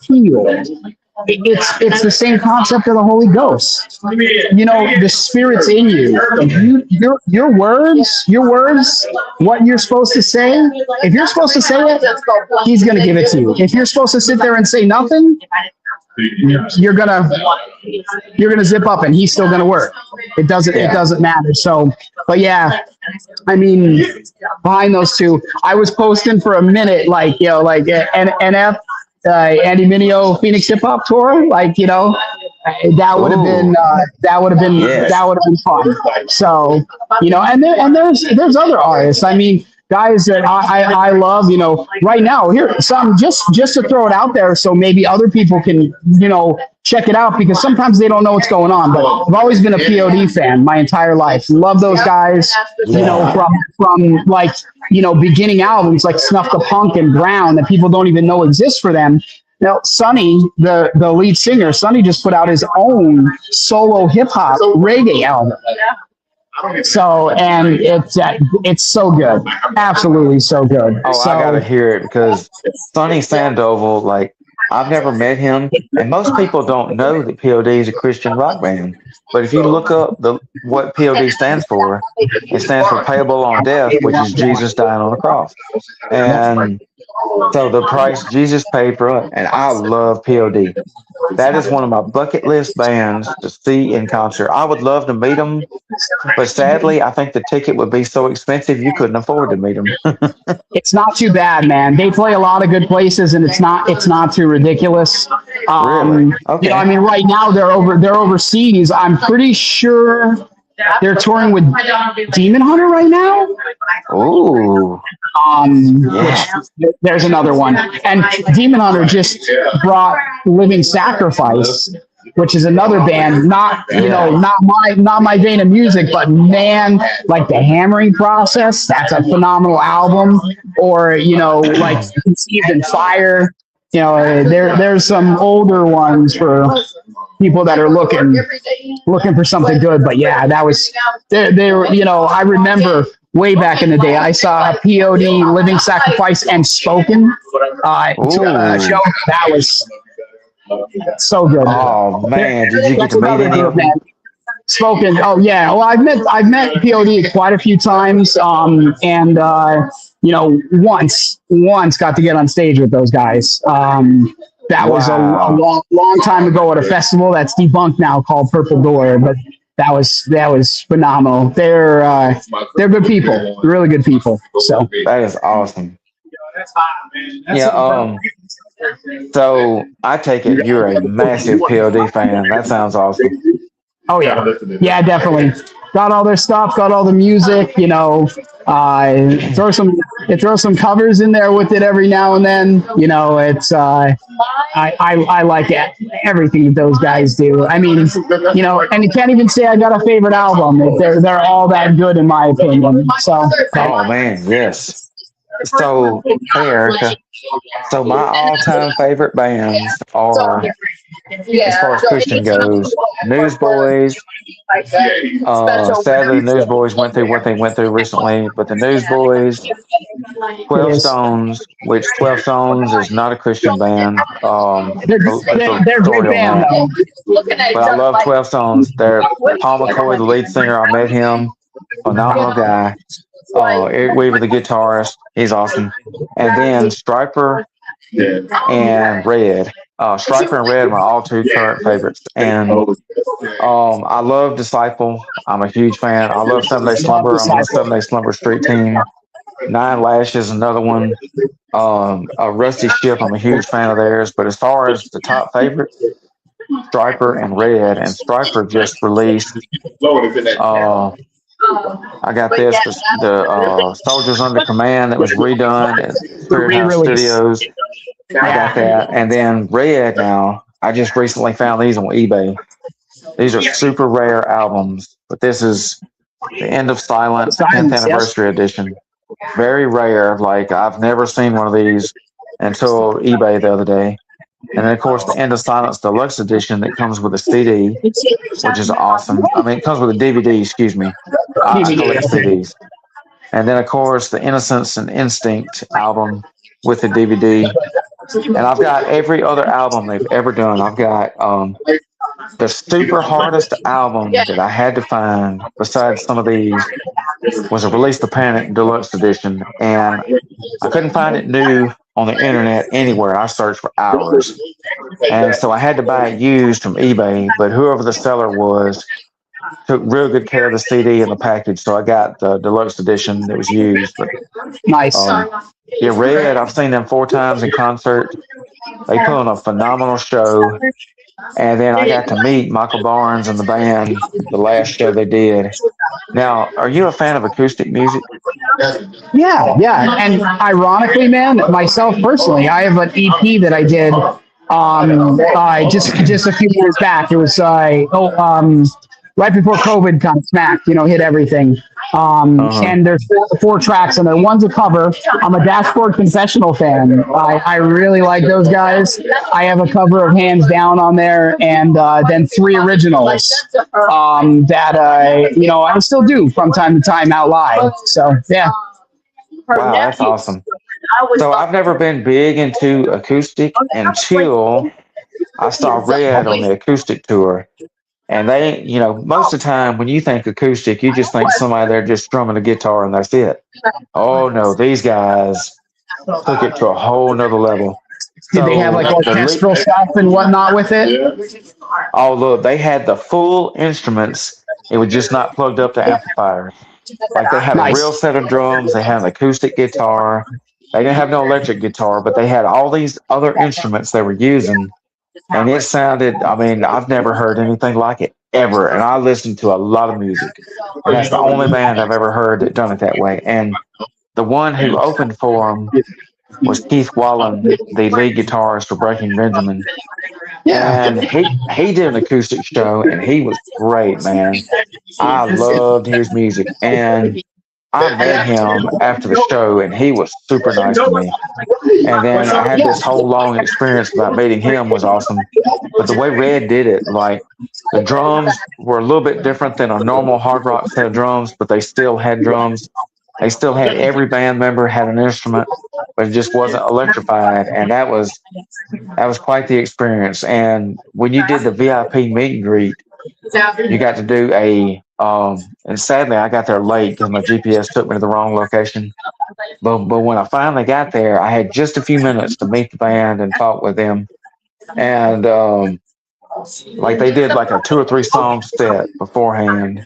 healed. It's the same concept of the Holy Ghost. You know, the Spirit's in you. Your words, what you're supposed to say. If you're supposed to say it, He's going to give it to you. If you're supposed to sit there and say nothing, you're gonna zip up, and He's still gonna work. It doesn't matter. So, but yeah, I mean, behind those two, I was posting for a minute, like, you know, like NF. Andy Mineo Phoenixhiphop tour, like, you know, that would have been fun. So, you know, and there's other artists. I mean, guys that I love, you know, right now here, some just to throw it out there, so maybe other people can, you know, check it out, because sometimes they don't know what's going on. But I've always been a POD fan my entire life. Love those guys, you know, from like, you know, beginning albums like Snuff the Punk and Brown that people don't even know exist for them. Now, Sonny, the lead singer, Sonny just put out his own solo hip hop reggae album. So, and it's so good, absolutely so good. Oh, so, I gotta hear it, because Sonny Sandoval, like, I've never met him, and most people don't know that POD is a Christian rock band. But if you look up what POD stands for, it stands for Payable on Death, which is Jesus dying on the cross. And so the price Jesus paid for it, and I love POD. That is one of my bucket list bands to see in concert. I would love to meet them, but sadly, I think the ticket would be so expensive you couldn't afford to meet them. It's not too bad, man. They play a lot of good places, and it's not too ridiculous. Really? Okay. You know, I mean, right now they're overseas. I'm pretty sure they're touring with Demon Hunter right now. Ooh. Which, there's another one. And Demon Hunter just brought Living Sacrifice, which is another band, not my vein of music, but man, like the Hammering Process, that's a phenomenal album. Or, you know, like Conceived in Fire. You know, there's some older ones for people that are looking for something good. But yeah, that was they were, you know, I remember way back in the day, I saw POD, Living Sacrifice, and Spoken show. That was so good. Oh man, did you get to meet any of them? Spoken. Oh yeah. Well, I've met POD quite a few times. And you know, once got to get on stage with those guys. That was a long time ago at a festival that's debunked now, called Purple Door. But that was phenomenal. They're good people, really good people. So that is awesome. Yeah. So I take it you're a massive POD fan. That sounds awesome. Oh yeah, yeah, definitely. Got all their stuff, got all the music. You know, throw some covers in there with it every now and then. You know, it's I like everything that those guys do. I mean, you know, and you can't even say I got a favorite album. They're all that good in my opinion. So. Oh man, yes. So, hey Erica. So my all-time favorite bands are, as far as Christian goes, Newsboys. Sadly, the Newsboys went through what they went through recently, but the Newsboys, 12 Stones, which 12 Stones is not a Christian band. They're a great band, though. But I love 12 Stones. They're Paul McCoy, the lead singer. I met him. Phenomenal guy. Eric Weaver, the guitarist, he's awesome. And then Stryper and Red. Stryper and Red are my all two current favorites. And I love Disciple. I'm a huge fan. I love Sunday Slumber. I'm on the Sunday Slumber Street team. Nine Lashes, another one. A Rusty Ship, I'm a huge fan of theirs. But as far as the top favorite, Stryper and Red. And Stryper just released I got this, the Soldiers Under Command that was redone at Spirit House Studios. I got that. And then Red now, I just recently found these on eBay. These are super rare albums, but this is the End of Silence 10th Anniversary Edition. Very rare. Like, I've never seen one of these until eBay the other day. And then, of course, the End of Silence Deluxe Edition that comes with a CD, which is awesome. I mean, it comes with a DVD, excuse me. I collect CDs. And then, of course, the Innocence and Instinct album with the DVD. and I've got every other album they've ever done. I've got the super hardest album that I had to find, besides some of these, was a Release the Panic Deluxe Edition, and I couldn't find it new on the internet anywhere. I searched for hours, and so I had to buy it used from eBay. But whoever the seller was took real good care of the CD and the package, so I got the deluxe edition that was used. But Nice. yeah, Red, I've seen them 4 times in concert. They put on a phenomenal show. And then I got to meet Michael Barnes and the band the last show they did. Now, are you a fan of acoustic music? Yeah, yeah. And ironically, man, myself personally, I have an EP that I did just a few years back. It was right before COVID kind of smacked, hit everything. And there's four tracks on there. One's a cover. I'm a Dashboard Confessional fan. I really like those guys. I have a cover of Hands Down on there, and then 3 originals that I still do from time to time out live. So yeah. Wow, that's awesome. So I've never been big into acoustic until I saw Red on the acoustic tour. And they, most of the time when you think acoustic, you just think somebody there just strumming a guitar and that's it. Oh no, these guys took it to a whole nother level. Did they have like orchestral stuff and whatnot with it? Oh look, they had the full instruments. It was just not plugged up to amplifiers. Like they had a real set of drums. They had an acoustic guitar. They didn't have no electric guitar, but they had all these other instruments they were using. And it sounded, I've never heard anything like it ever. And I listened to a lot of music. And that's the only band I've ever heard that done it that way. And the one who opened for them was Keith Wallen, the lead guitarist for Breaking Benjamin. Yeah. And he did an acoustic show, and he was great, man. I loved his music. And I met him after the show, and he was super nice to me. And then I had this whole long experience about meeting him was awesome. But the way Red did it, like the drums were a little bit different than a normal hard rock set of drums, but they still had drums. They still had every band member had an instrument, but it just wasn't electrified. And that was quite the experience. And when you did the VIP meet and greet, you got to do and sadly I got there late because my GPS took me to the wrong location. But when I finally got there, I had just a few minutes to meet the band and talk with them. And like they did like a 2 or 3 song set beforehand.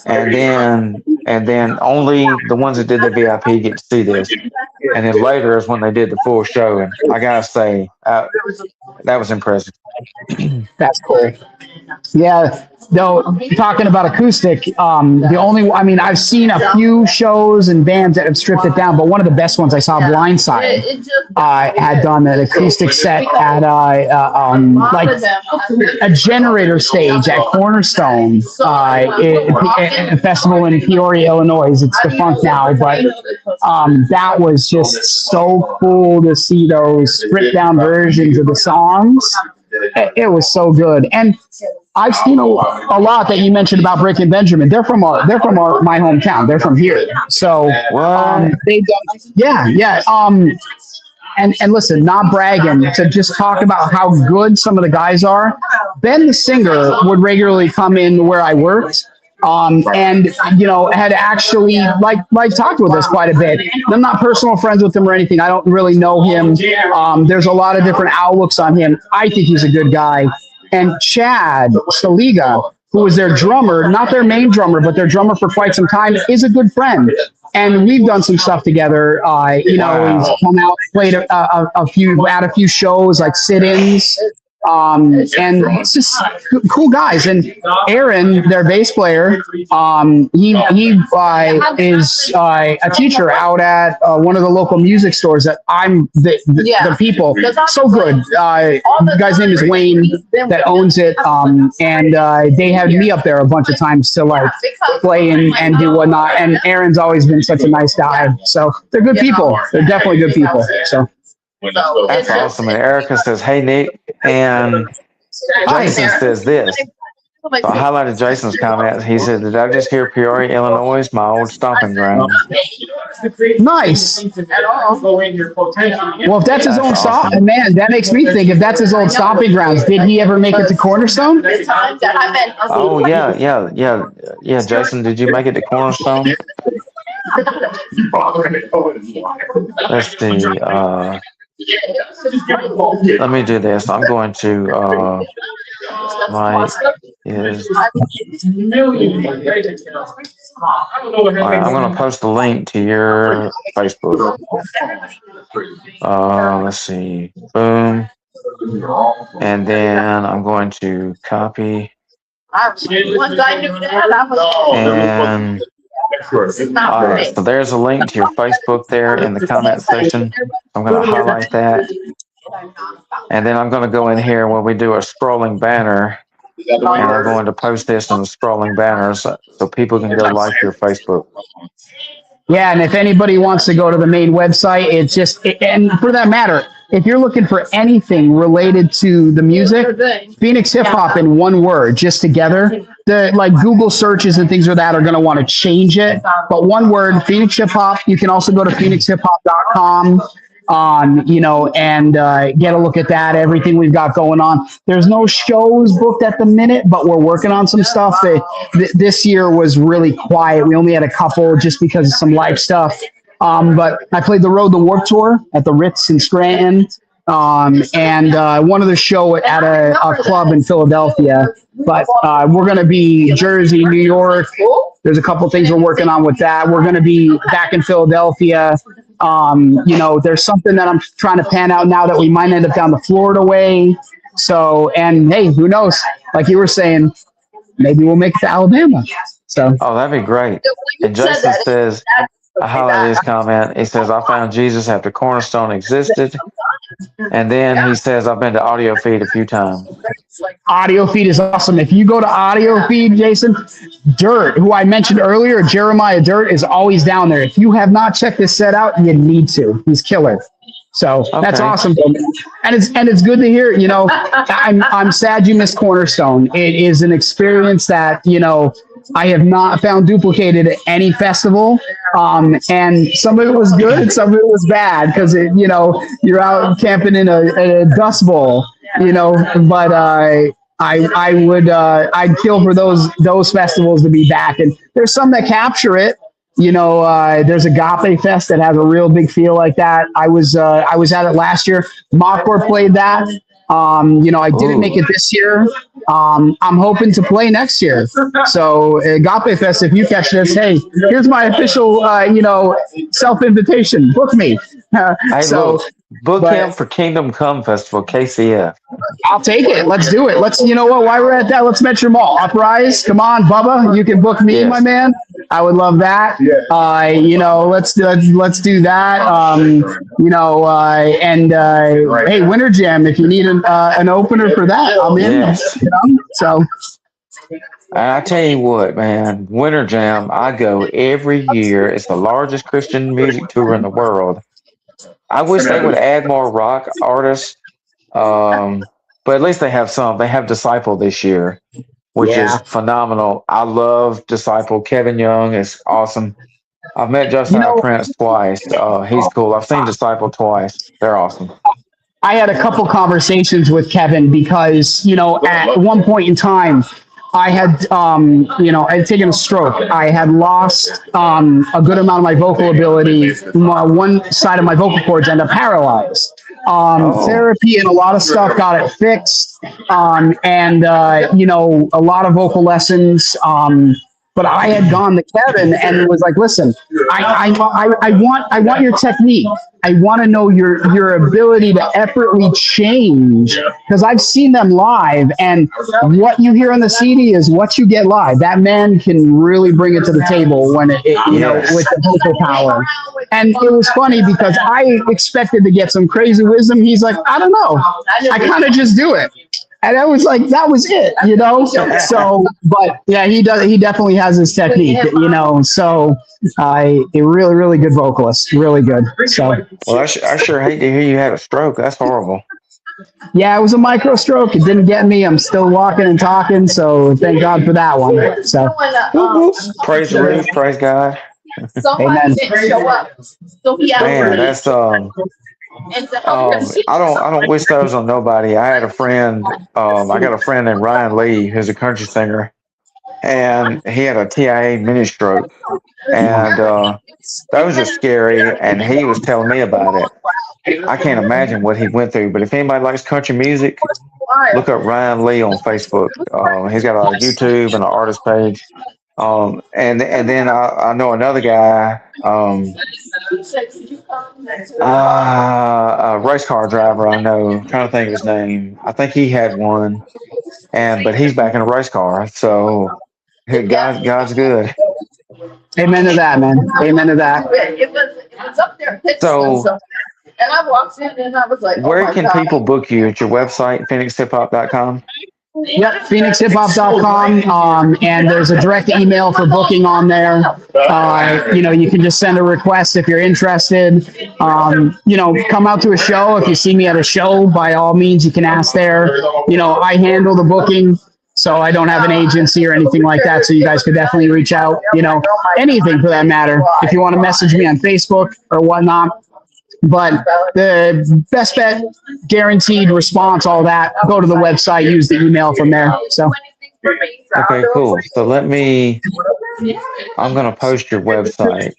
And then only the ones that did the VIP get to see this. And then later is when they did the full show. And I gotta say, that was impressive. That's cool. Yeah, though, talking about acoustic, I've seen a few shows and bands that have stripped it down, but one of the best ones I saw, Blindside, had done an acoustic set at like a generator stage at Cornerstone, a festival in Peoria, Illinois. It's defunct now, but that was just so cool to see those stripped down versions of the songs. It was so good. And I've seen a lot that you mentioned about Breaking Benjamin. They're from my hometown. They're from here. So and listen, not bragging, to just talk about how good some of the guys are. Ben, the singer, would regularly come in where I worked. And had actually like talked with us quite a bit. I'm not personal friends with him or anything. I don't really know him. There's a lot of different outlooks on him. I think he's a good guy. And Chad Saliga, who was their drummer, not their main drummer, but their drummer for quite some time, is a good friend. And we've done some stuff together. He's come out, played a few shows like sit-ins. And it's just cool guys. And Aaron, their bass player, he is a teacher out at one of the local music stores that I'm the people. So good. The guy's name is Wayne that owns it. And they had me up there a bunch of times to like play and do whatnot. And Aaron's always been such a nice guy. So they're good people. They're definitely good people. So. That's awesome. And Erica says, "Hey Nick," and Jason says this. So I highlighted Jason's comment. He said, "Did I just hear Peoria, Illinois, my old stomping ground?" Nice. Well, if that's his own That's stop, awesome. man, that makes me think if that's his old stomping grounds, did he ever make it to Cornerstone? Oh yeah. Jason, did you make it to Cornerstone? Let's see. Let me do this. I'm going to my is. All right, I'm going to post the link to your Facebook. Let's see. Boom. And then I'm going to copy. And all right, so there's a link to your Facebook there in the comment section. I'm going to highlight that. And then I'm going to go in here when we do a scrolling banner. And I'm going to post this in the scrolling banners so people can go like your Facebook. Yeah, and if anybody wants to go to the main website, it's just, and for that matter, if you're looking for anything related to the music, Phoenixhiphop in one word, just together, the like Google searches and things like that are going to want to change it. But one word, Phoenixhiphop. You can also go to phoenixhiphop.com. And get a look at that, everything we've got going on. There's no shows booked at the minute, but we're working on some stuff. This year was really quiet. We only had a couple just because of some live stuff. But I played the Road to Warped Tour at the Ritz in Scranton, and one other show at a club in Philadelphia. But we're going to be Jersey, New York. There's a couple things we're working on with that. We're going to be back in Philadelphia. There's something that I'm trying to pan out now that we might end up down the Florida way. So, and hey, who knows? Like you were saying, maybe we'll make it to Alabama. So, oh, that'd be great. And Jason says, I highlighted his comment. He says, I found Jesus after Cornerstone existed. And then he says, I've been to Audio Feed a few times. Audio Feed is awesome. If you go to Audio Feed, Jason, Dirt, who I mentioned earlier, Jeremiah Dirt, is always down there. If you have not checked this set out, you need to. He's killer. So that's awesome. And it's good to hear, I'm sad you missed Cornerstone. It is an experience that, I have not found duplicated at any festival. And some of it was good, some of it was bad because you're out camping in a dust bowl, but I'd kill for those festivals to be back. And there's some that capture it. There's Agape Fest that has a real big feel like that. I was at it last year. Mockcore played that. I didn't make it this year. I'm hoping to play next year. So Agape Fest, if you catch this, hey, here's my official, self-invitation. Book me. Book him for Kingdom Come Festival, KCF. I'll take it. Let's do it. While we're at that, let's mention them all. Uprise, come on, Bubba, you can book me, my man. I would love that. Let's do that. Hey, Winter Jam, if you need an opener for that, I'm in. Yes. So. I tell you what, man, Winter Jam, I go every year. It's the largest Christian music tour in the world. I wish they would add more rock artists, but at least they have some. They have Disciple this year, which is phenomenal. I love Disciple. Kevin Young is awesome. I've met Josiah Prince twice. He's cool. I've seen Disciple twice. They're awesome. I had a couple conversations with Kevin because, at one point in time, I had, I had taken a stroke. I had lost a good amount of my vocal ability. One side of my vocal cords ended up paralyzed. Therapy and a lot of stuff got it fixed. A lot of vocal lessons. But I had gone to Kevin and it was like, listen, I want your technique. I want to know your ability to effortlessly change because I've seen them live and what you hear on the CD is what you get live. That man can really bring it to the table when with the vocal power. And it was funny because I expected to get some crazy wisdom. He's like, I don't know. I kind of just do it. And I was like, that was it, So, but yeah, he definitely has his technique, So, a really, really good vocalist, really good. So, well, I sure hate to hear you had a stroke. That's horrible. Yeah, it was a micro stroke. It didn't get me. I'm still walking and talking, so thank God for that one. So, Praise the roof, praise God. amen. Man, that's I don't wish those on nobody. I had a friend, I got a friend named Ryan Lee, who's a country singer, and he had a TIA mini stroke, and that was just scary. And he was telling me about it. I can't imagine what he went through. But if anybody likes country music, look up Ryan Lee on Facebook. He's got a YouTube and an artist page. And then I know another guy, a race car driver. I know. I'm trying to think of his name. I think he had one, but he's back in a race car. So God's good. Amen to that, man. Amen to that. It was up there. So, and I walked in and I was like, where can people book you at your website, phoenixhiphop.com? Yep, Phoenixhiphop.com. And there's a direct email for booking on there. You can just send a request if you're interested. Come out to a show. If you see me at a show, by all means, you can ask there. I handle the booking, so I don't have an agency or anything like that. So you guys could definitely reach out, anything for that matter. If you want to message me on Facebook or whatnot. But the best bet, guaranteed response, all that, go to the website, use the email from there. So, okay, cool. So I'm going to post your website.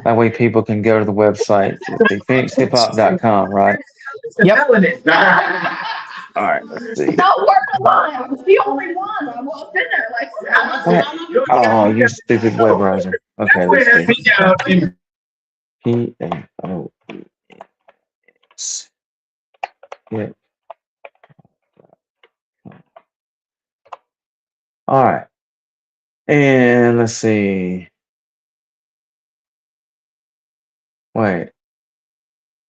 That way people can go to the website, phoenixhiphop.com, right? Yep. All right, let's see. I was the only one. I walked in there like, oh, you stupid web browser. Okay, let's see. PHOEX. Yeah. All right. And let's see. Wait.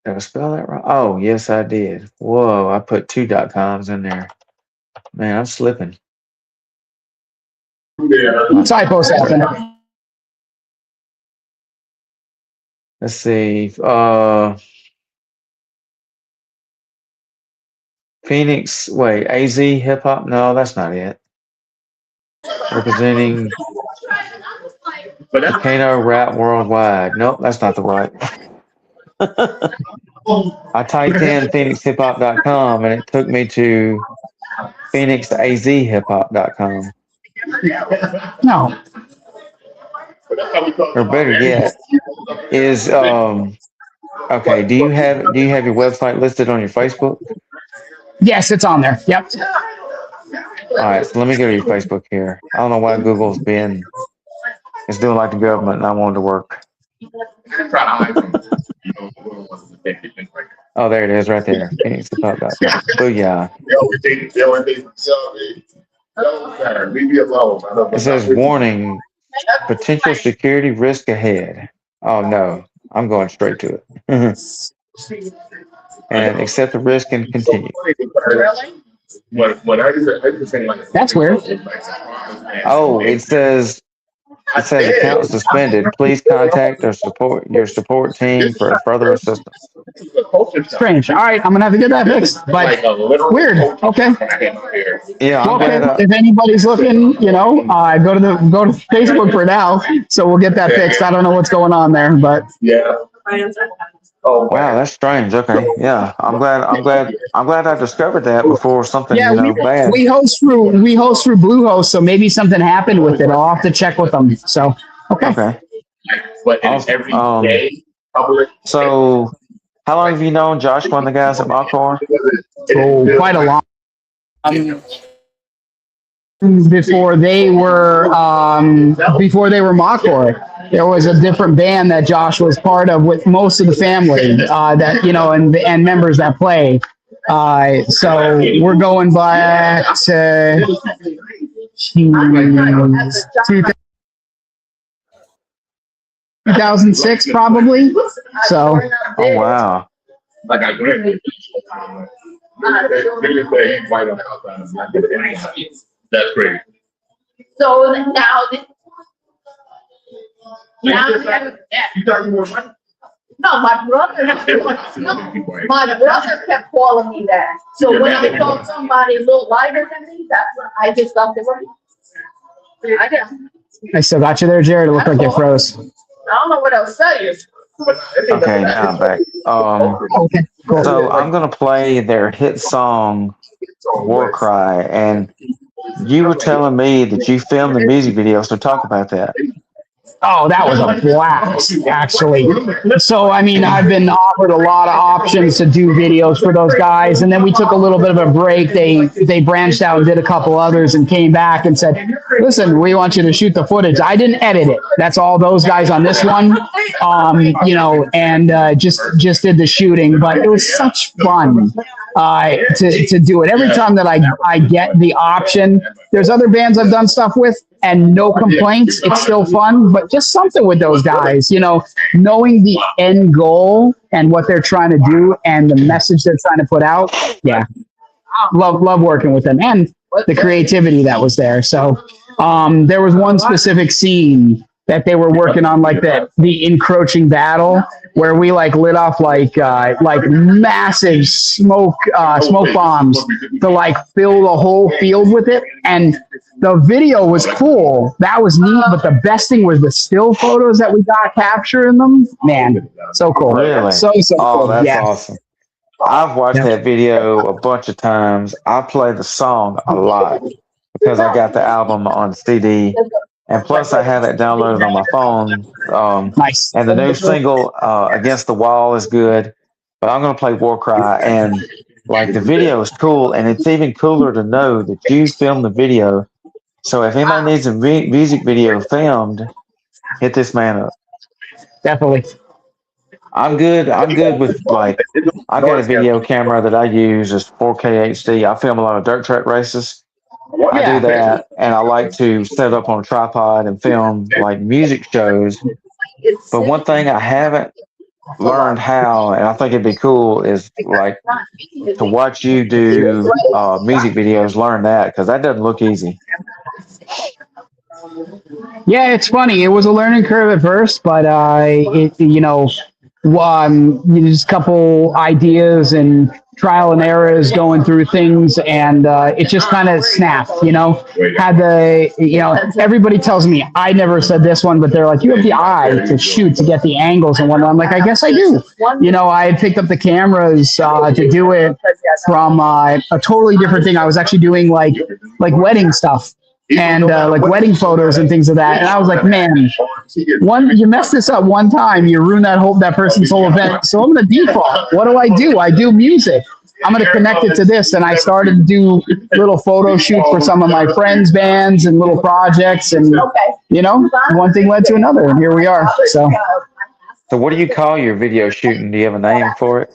Did I spell that wrong? Oh, yes, I did. Whoa, I put 2.coms in there. Man, I'm slipping. Typos happen. Let's see. Phoenix, wait, AZ hip hop? No, that's not it. Representing Volcano Rap Worldwide. Nope, that's not the right. I typed in phoenixhiphop.com and it took me to phoenixazhiphop.com. No. Or better yet, is okay, do you have your website listed on your Facebook? Yes, it's on there. Yep. All right, so let me go to your Facebook here. I don't know why Google's it's doing like the government and I wanted to work. Oh, there it is right there. Booyah. It says warning, potential security risk ahead. Oh no, I'm going straight to it. And accept the risk and continue. That's weird. Oh, it says account suspended. Please contact your support team for further assistance. Strange. All right, I'm gonna have to get that fixed. But weird. Okay. Yeah, I'm Okay. glad, If anybody's looking, go to Facebook for now. So we'll get that fixed. I don't know what's going on there, but Yeah. wow, that's strange. Okay, yeah, I'm glad I discovered that before something bad. we host through Bluehost, so maybe something happened with it. I'll have to check with them. So okay. But every day, public. So, how long have you known Joshua and the guys at Makor? Oh, quite a long. Before they were Makor, there was a different band that Josh was part of with most of the family and members that play. So we're going back to 2006 probably. So. Oh wow. Like I agree. That's great. so now, you thought you were money? No, my brother, my brother kept calling me that. So when I told somebody a little lighter than me, that's when I just thought they were. I didn't. I still got you there, Jared. It looked like you froze. I don't know what else to tell you. Okay, now I'm back. Okay, cool. So I'm gonna play their hit song "War Cry," and you were telling me that you filmed the music video, so talk about that. Oh, that was a blast, actually. So, I mean, I've been offered a lot of options to do videos for those guys, and then we took a little bit of a break. They branched out and did a couple others and came back and said, listen, we want you to shoot the footage. I didn't edit it. That's all those guys on this one, you know, and just did the shooting. But it was such fun to do it. Every time that I get the option, there's other bands I've done stuff with, and no complaints. It's still fun, but just something with those guys, you know, knowing the end goal and what they're trying to do and the message they're trying to put out. Yeah. Love working with them and the creativity that was there. So there was one specific scene that they were working on, like the encroaching battle, where we like lit off like massive smoke bombs to like fill the whole field with it. And the video was cool. That was neat. But the best thing was the still photos that we got capturing them. Man, so cool. Really? So Oh, cool. that's Yeah. awesome. I've watched that video a bunch of times. I play the song a lot because I got the album on CD, and plus I have it downloaded on my phone. Nice. And the new single, Against the Wall, is good. But I'm going to play War Cry, and like the video is cool, and it's even cooler to know that you filmed the video. So if anybody needs a music video filmed, hit this man up. Definitely. I'm good with like, I got a video camera that I use is 4K HD. I film a lot of dirt track races. I do that, and I like to set up on a tripod and film like music shows. But one thing I haven't learned how, and I think it'd be cool, is like to watch you do music videos. Learn that, because that doesn't look easy. Yeah, it's funny. It was a learning curve at first, but just a couple ideas and trial and errors going through things, and it just kind of snapped. Everybody tells me I never said this one, but they're like, you have the eye to shoot, to get the angles and whatnot. I'm like, I guess I do. I had picked up the cameras to do it from a totally different thing. I was actually doing like wedding stuff and like wedding photos and things of that. And I was like, man, you mess this up one time, you ruin that person's whole event. So I'm going to default. What do? I do music. I'm going to connect it to this. And I started to do little photo shoots for some of my friends' bands and little projects. And, one thing led to another. And here we are. So what do you call your video shooting? Do you have a name for it?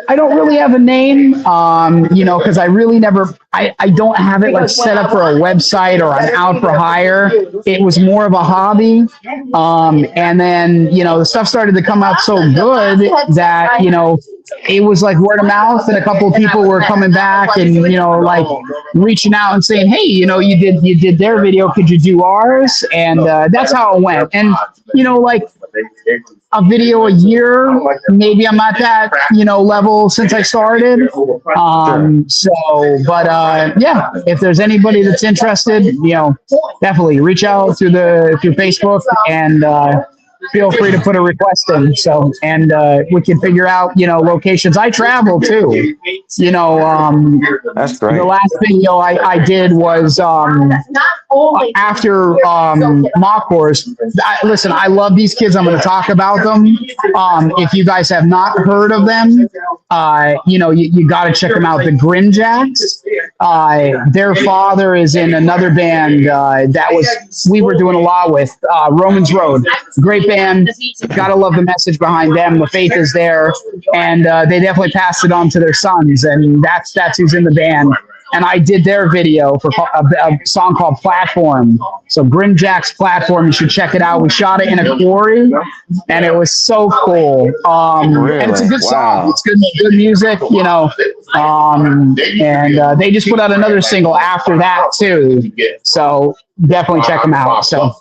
I don't really have a name, because I really never, I don't have it like set up for a website or an out for hire. It was more of a hobby. And then, the stuff started to come out so good that, it was like word of mouth, and a couple of people were coming back and, like reaching out and saying, hey, you did their video. Could you do ours? And that's how it went. And, like a video a year, maybe I'm at that, level since I started. If there's anybody that's interested, definitely reach out through Facebook and, feel free to put a request in. So, and we can figure out, locations. I travel too. That's great. The last video I did was after mock course. Listen, I love these kids. I'm going to talk about them. If you guys have not heard of them, you got to check them out. The Grin Jacks. Their father is in another band we were doing a lot with, Romans Road. Great band. Gotta love the message behind them. The faith is there, and they definitely passed it on to their sons, and that's who's in the band. And I did their video for a song called Platform. So Grin Jack's Platform, you should check it out. We shot it in a quarry, and it was so cool. And it's a good song. It's good music, and they just put out another single after that too. So definitely check them out. So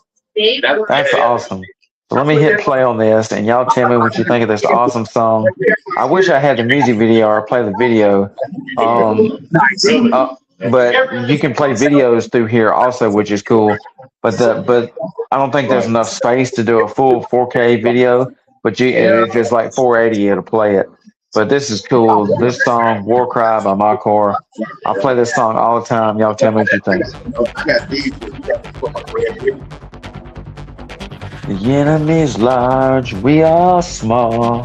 That's awesome. So let me hit play on this, and y'all tell me what you think of this awesome song. I wish I had the music video or play the video. Um, Nice. but you can play videos through here also, which is cool. But I don't think there's enough space to do a full 4K video. But if it's like 480, it'll play it. But this is cool. This song, War Cry by My Core. I play this song all the time. Y'all tell me what you think. The enemy's large, we are small.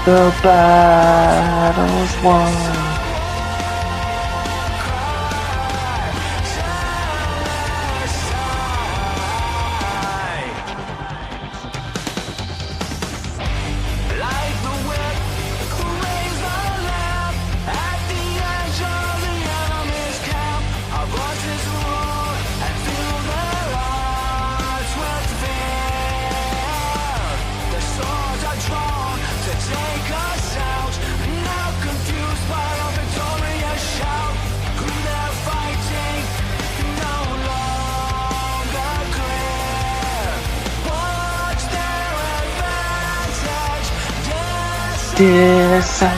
The battle's won. Disappear.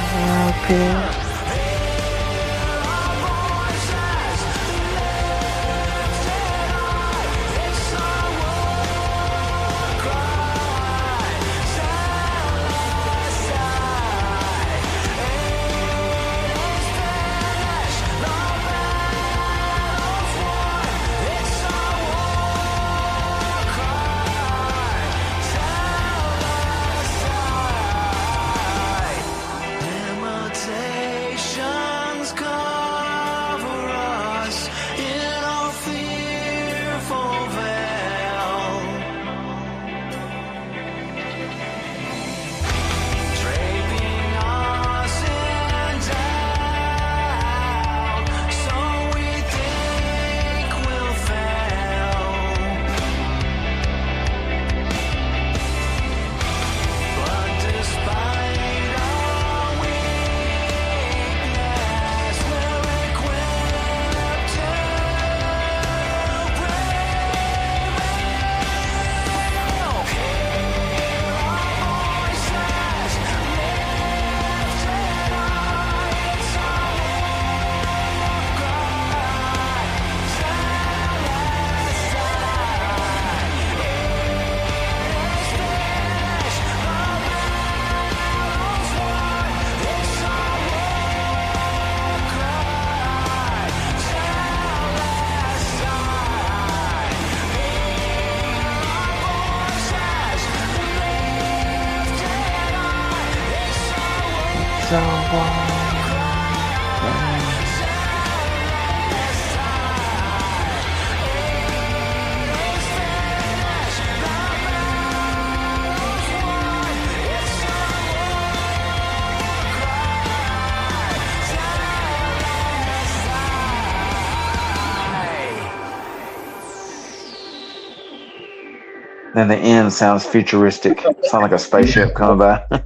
Then the end sounds futuristic. Sounds like a spaceship coming by.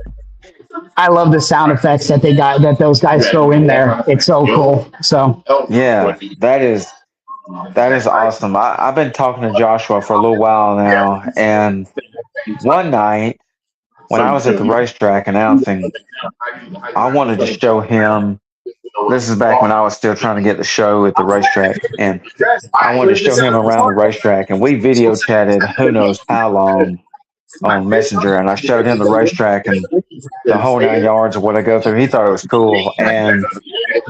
I love the sound effects that those guys throw in there. It's so cool. So Yeah, that is awesome. I've been talking to Joshua for a little while now, and one night when I was at the racetrack announcing, I wanted to show him. This is back when I was still trying to get the show at the racetrack, and I wanted to show him around the racetrack, and we video chatted who knows how long. on Messenger, and I showed him the racetrack and the whole 9 yards of what I go through. He thought it was cool, and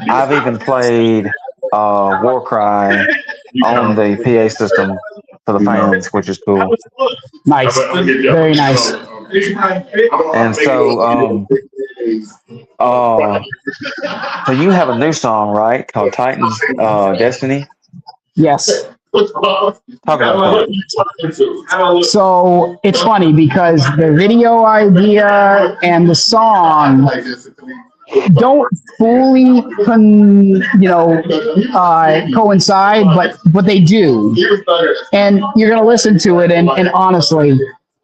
I've even played Warcry on the PA system for the fans, which is cool. Nice, very nice. And so, so you have a new song, right, called Titans Destiny? Yes. Talk about that. So it's funny because the video idea and the song don't fully, coincide, but they do. And you're gonna listen to it, and honestly,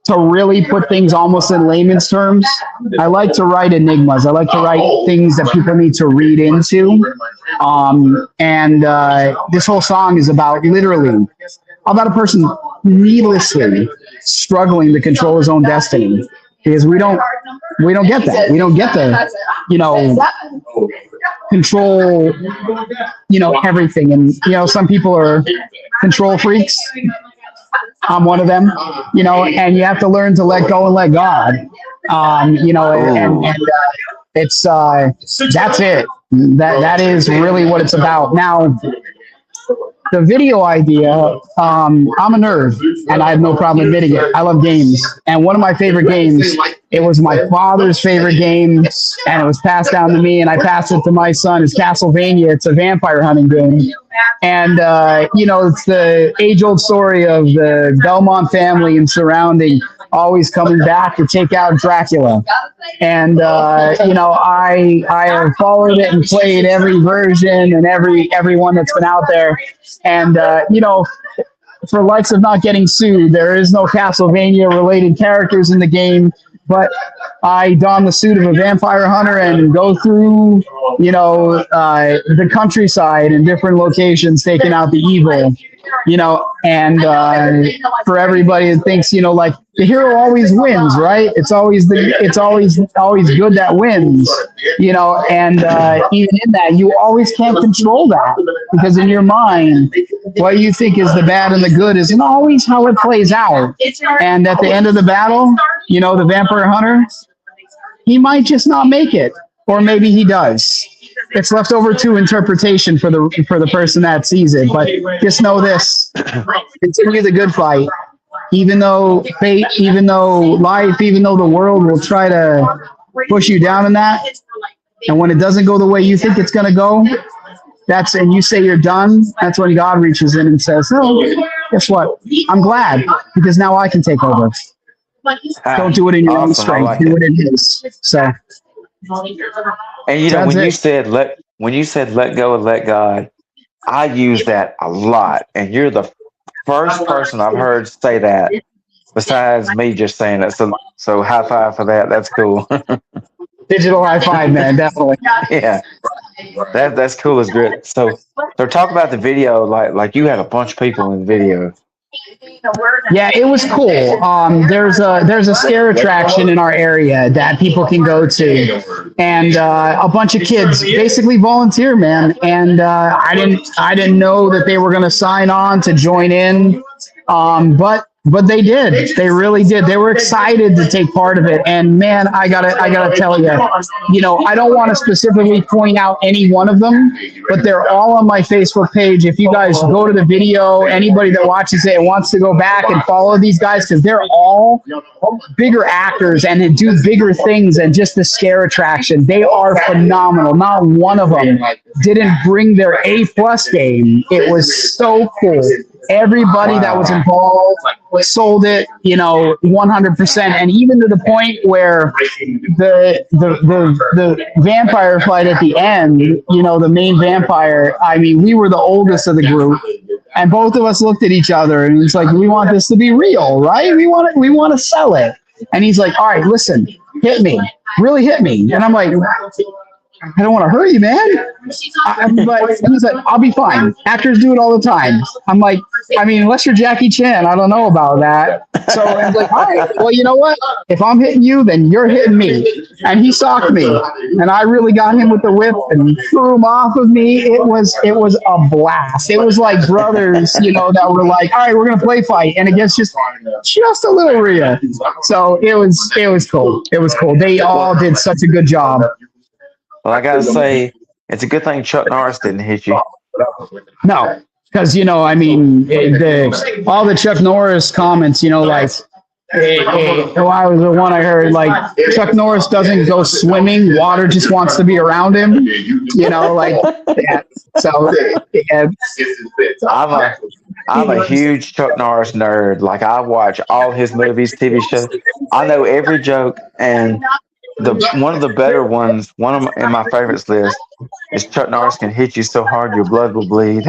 to really put things almost in layman's terms, I like to write enigmas. I like to write things that people need to read into. This whole song is about about a person needlessly struggling to control his own destiny, because we don't get that. We don't get to, control, everything. And, some people are control freaks. I'm one of them, and you have to learn to let go and let God, it's, that's it. That is really what it's about. Now, the video idea, I'm a nerd, and I have no problem admitting it. I love games. And one of my favorite games, it was my father's favorite game, and it was passed down to me, and I passed it to my son. It's Castlevania. It's a vampire hunting game. And, it's the age-old story of the Belmont family and surrounding always coming back to take out Dracula. And, I have followed it and played every version and every one that's been out there. And, for likes of not getting sued, there is no Castlevania-related characters in the game, but I don the suit of a vampire hunter and go through, the countryside and different locations, taking out the evil, and for everybody that thinks, like the hero always wins, right? It's always good that wins, and even in that, you always can't control that, because in your mind, what you think is the bad and the good isn't always how it plays out. And at the end of the battle, the vampire hunter, he might just not make it, or maybe he does. It's left over to interpretation for the person that sees it. But just know this: continue the good fight, even though fate, even though life, even though the world will try to push you down in that. And when it doesn't go the way you think it's going to go, and you say you're done, that's when God reaches in and says, "Oh, guess what? I'm glad, because now I can take over." Don't do it in your own strength. Like do it in His. So. And when you said let go and let God, I use that a lot. And you're the first person I've heard say that, besides me just saying that. So high five for that. That's cool. Digital high five, man, definitely. Yeah, that's cool as grit. So talk about the video. Like you had a bunch of people in the video. Yeah, it was cool. There's a scare attraction in our area that people can go to, and a bunch of kids basically volunteer, man. And I didn't know that they were going to sign on to join in, but they did. They really did. They were excited to take part of it. And man, I gotta tell you, I don't want to specifically point out any one of them, but they're all on my Facebook page. If you guys go to the video, anybody that watches it and wants to go back and follow these guys, because they're all bigger actors and do bigger things than just the scare attraction. They are phenomenal. Not one of them didn't bring their A+ game. It was so cool. Everybody that was involved sold it, 100%, and even to the point where the vampire fight at the end, the main vampire. I mean, we were the oldest of the group, and both of us looked at each other, and it's like, we want this to be real, right? We want to sell it. And he's like, all right, listen, hit me, really hit me, and I'm like, I don't want to hurt you, man. But he's like, I'll be fine. Actors do it all the time. I'm like, I mean, unless you're Jackie Chan, I don't know about that. So I was like, all right, well, you know what? If I'm hitting you, then you're hitting me. And he socked me, and I really got him with the whip and threw him off of me. It was a blast. It was like brothers, that were like, all right, we're gonna play fight, and it gets just a little real. So it was cool. It was cool. They all did such a good job. Well, I gotta say, it's a good thing Chuck Norris didn't hit you. No, because I mean, all the Chuck Norris comments, like, I was the one I heard, like, Chuck Norris doesn't go swimming; water just wants to be around him. Like that. So, yeah. I'm a huge Chuck Norris nerd. Like, I watch all his movies, TV shows. I know every joke, and one of the better ones, in my favorites list, is Chuck Norris can hit you so hard your blood will bleed.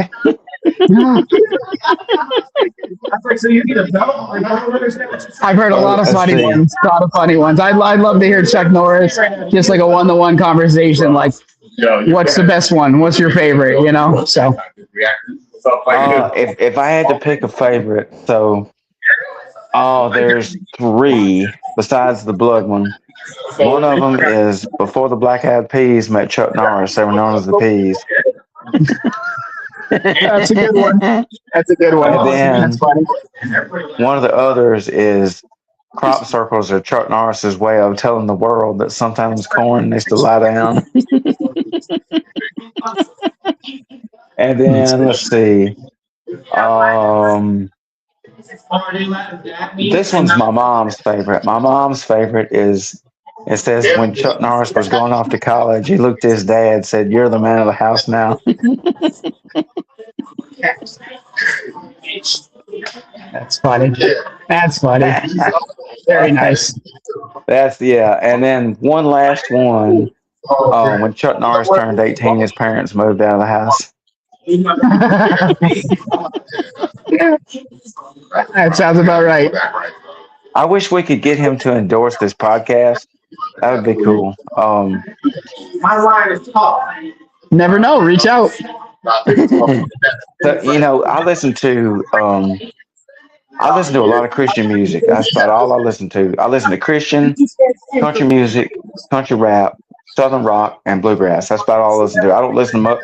I've heard a lot of funny ones. A lot of funny ones. I'd love to hear Chuck Norris, just like a one-to-one conversation. Like, what's the best one? What's your favorite? So. If I had to pick a favorite, there's three besides the blood one. One of them is before the Black Eyed Peas met Chuck Norris. They were known as the Peas. That's a good one. That's a good one. And then That's funny. one of the others is crop circles are Chuck Norris's way of telling the world that sometimes corn needs to lie down. And then let's see. This one's my mom's favorite. My mom's favorite is, it says, when Chuck Norris was going off to college, he looked at his dad and said, "You're the man of the house now." That's funny. That's funny. Very nice. And then one last one. When Chuck Norris turned 18, his parents moved out of the house. That sounds about right. I wish we could get him to endorse this podcast. That would be cool. My line is tough. Never know. Reach out. So, I listen to a lot of Christian music. That's about all I listen to. I listen to Christian, country music, country rap, southern rock, and bluegrass. That's about all I listen to. I don't listen to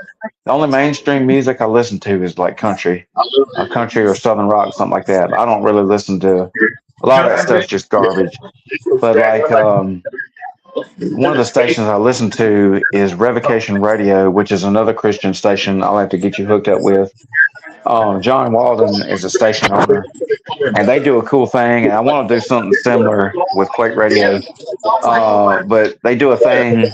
the only mainstream music I listen to is like country or southern rock, something like that. I don't really listen to a lot of that stuff's just garbage. But like one of the stations I listen to is Revocation Radio, which is another Christian station I'll have to get you hooked up with. John Walden is a station owner, and they do a cool thing. And I want to do something similar with Quake Radio, but they do a thing,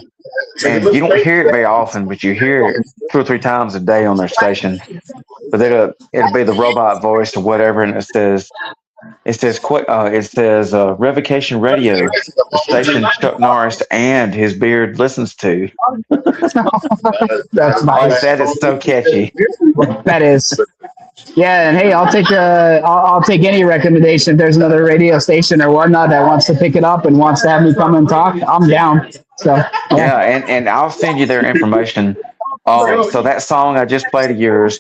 and you don't hear it very often, but you hear it 2 or 3 times a day on their station. But it'll be the robot voice or whatever, and it says Revocation Radio, the station Chuck Norris and his beard listens to. That's nice. That is so catchy. That is. Yeah, and hey, I'll take any recommendation. If there's another radio station or whatnot that wants to pick it up and wants to have me come and talk, I'm down. So yeah, and I'll send you their information. So that song I just played of yours,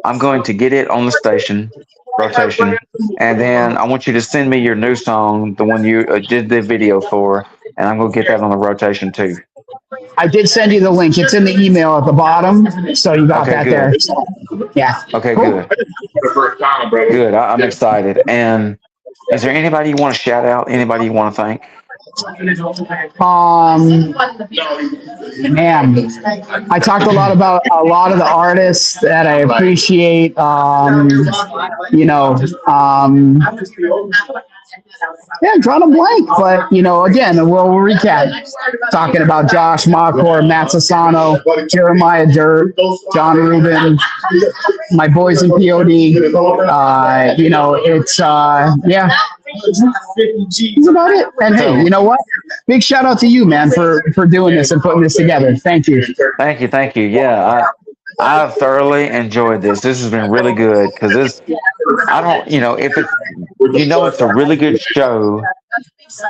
I'm going to get it on the station rotation, and then I want you to send me your new song, the one you did the video for, and I'm going to get that on the rotation too. I did send you the link. It's in the email at the bottom, so you got that good. there. Yeah. Okay, good. Good. I'm excited. And is there anybody you want to shout out? Anybody you want to thank? Man, I talked a lot about a lot of the artists that I appreciate. Yeah, I'm drawing a blank, but again, we'll recap. Talking about Josh Makor, Matt Sassano, Jeremiah Dirt, John Rubin, my boys in POD. That's about it. And hey, you know what? Big shout out to you, man, for doing this and putting this together. Thank you. Thank you. Yeah, I've thoroughly enjoyed this. This has been really good because if it's, it's a really good show,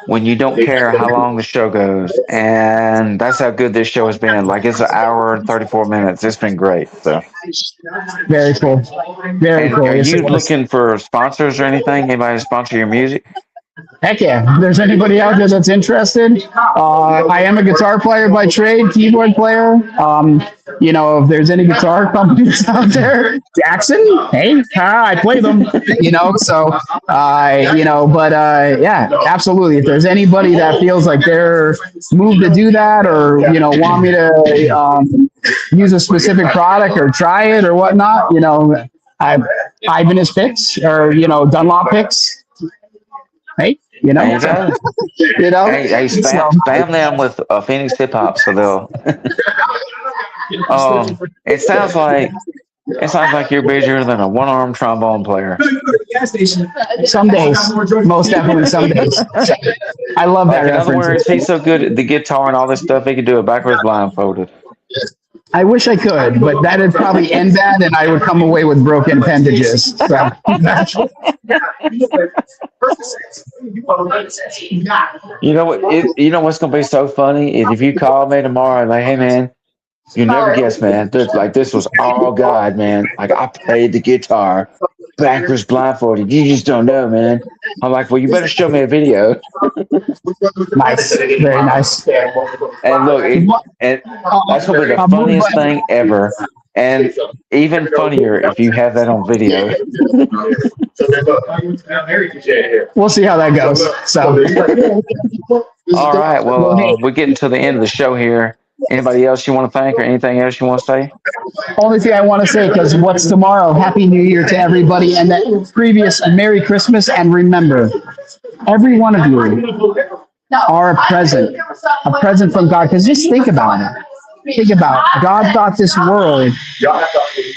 when you don't care how long the show goes, and that's how good this show has been. Like it's an hour and 34 minutes. It's been great. So, Very cool. Very and cool. are Yes, it you was. looking for sponsors or anything? Anybody to sponsor your music? Heck yeah. If there's anybody out there that's interested, I am a guitar player by trade, keyboard player. If there's any guitar companies out there, Jackson, hey, I play them, yeah, absolutely. If there's anybody that feels like they're moved to do that or, want me to use a specific product or try it or whatnot, Ibanez picks or, Dunlop picks. Hey, There you go. Hey, So, spam them with Phoenixhiphop so they'll. It sounds like you're busier than a one-armed trombone player. some days, most definitely some days. I love that Like in other reference. words, he's so good at the guitar and all this stuff, he could do it backwards blindfolded. I wish I could, but that'd probably end bad, and I would come away with broken appendages. So. You know what? You know what's gonna be so funny is if you call me tomorrow and like, hey man, you never guess, man. This was all God, man. Like I played the guitar backwards blindfolded. You just don't know, man. I'm like, well, you better show me a video. Nice, very nice. And look, that's gonna be the funniest thing ever. And even funnier if you have that on video. We'll see how that goes. So, All right, well, we're getting to the end of the show here. Anybody else you want to thank or anything else you want to say? only thing I want to say, because what's tomorrow? Happy New Year to everybody, and that previous Merry Christmas. And remember, every one of you are a present from God. Because just think about it. Think about it. God thought this world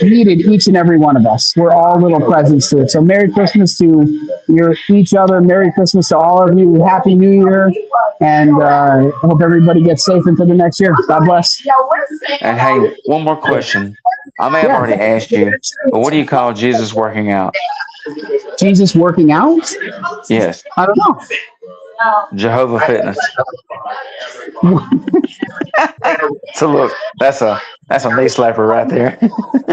needed each and every one of us. We're all little presents to it. So Merry Christmas to each other. Merry Christmas to all of you. Happy New Year. And I hope everybody gets safe into the next year. God bless. And hey, one more question. I may have already asked you, but what do you call Jesus working out? Jesus working out? Yes, I don't know. Jehovah Fitness. So look, that's a knee slapper right there.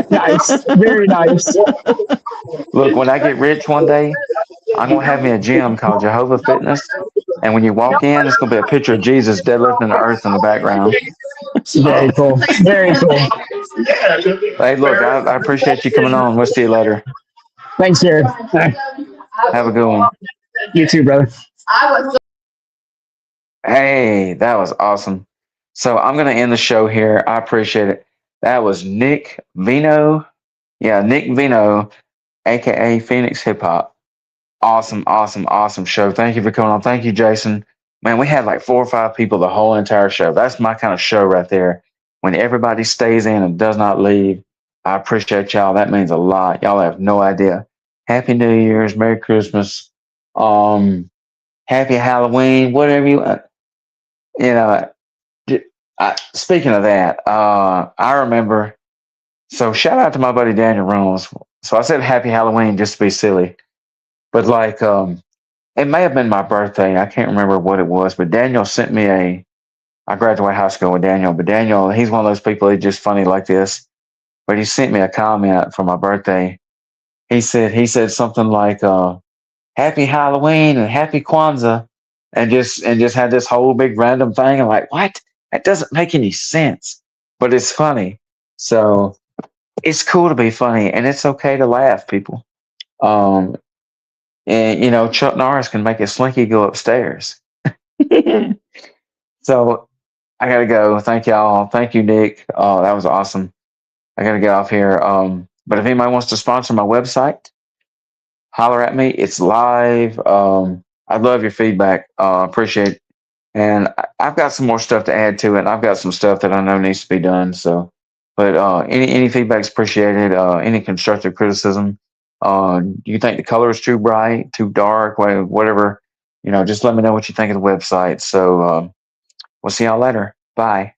Nice. Very nice. Look, when I get rich one day, I'm gonna have me a gym called Jehovah Fitness, and when you walk in, it's gonna be a picture of Jesus deadlifting the earth in the background. Very cool. Very cool. Hey, look, I appreciate you coming on. We'll see you later. Thanks, Jared. Have a good one. You too, brother. Hey, that was awesome. So I'm gonna end the show here. I appreciate it. That was Nick Vino. Yeah, Nick Vino, aka Phoenixhiphop. Awesome show. Thank you for coming on. Thank you, Jason. Man, we had like 4 or 5 people the whole entire show. That's my kind of show right there. When everybody stays in and does not leave, I appreciate y'all. That means a lot. Y'all have no idea. Happy New Year's, Merry Christmas, Happy Halloween, whatever you want. Speaking of that, I remember. So shout out to my buddy Daniel Reynolds. So I said Happy Halloween just to be silly, but like it may have been my birthday. I can't remember what it was, but Daniel sent me I graduated high school with Daniel, but Daniel, he's one of those people. He's just funny like this. But he sent me a comment for my birthday. He said something like Happy Halloween and Happy Kwanzaa, and just had this whole big random thing. I'm like, what? That doesn't make any sense, but it's funny. So it's cool to be funny, and it's okay to laugh, people. And Chuck Norris can make a slinky go upstairs. So I gotta go. Thank y'all. Thank you, Nick. That was awesome. I gotta get off here. But if anybody wants to sponsor my website, holler at me. It's live. I love your feedback. Appreciate it. And I've got some more stuff to add to it. I've got some stuff that I know needs to be done. So, but any feedback's appreciated. Any constructive criticism. You think the color is too bright, too dark, whatever, just let me know what you think of the website. So we'll see y'all later. Bye.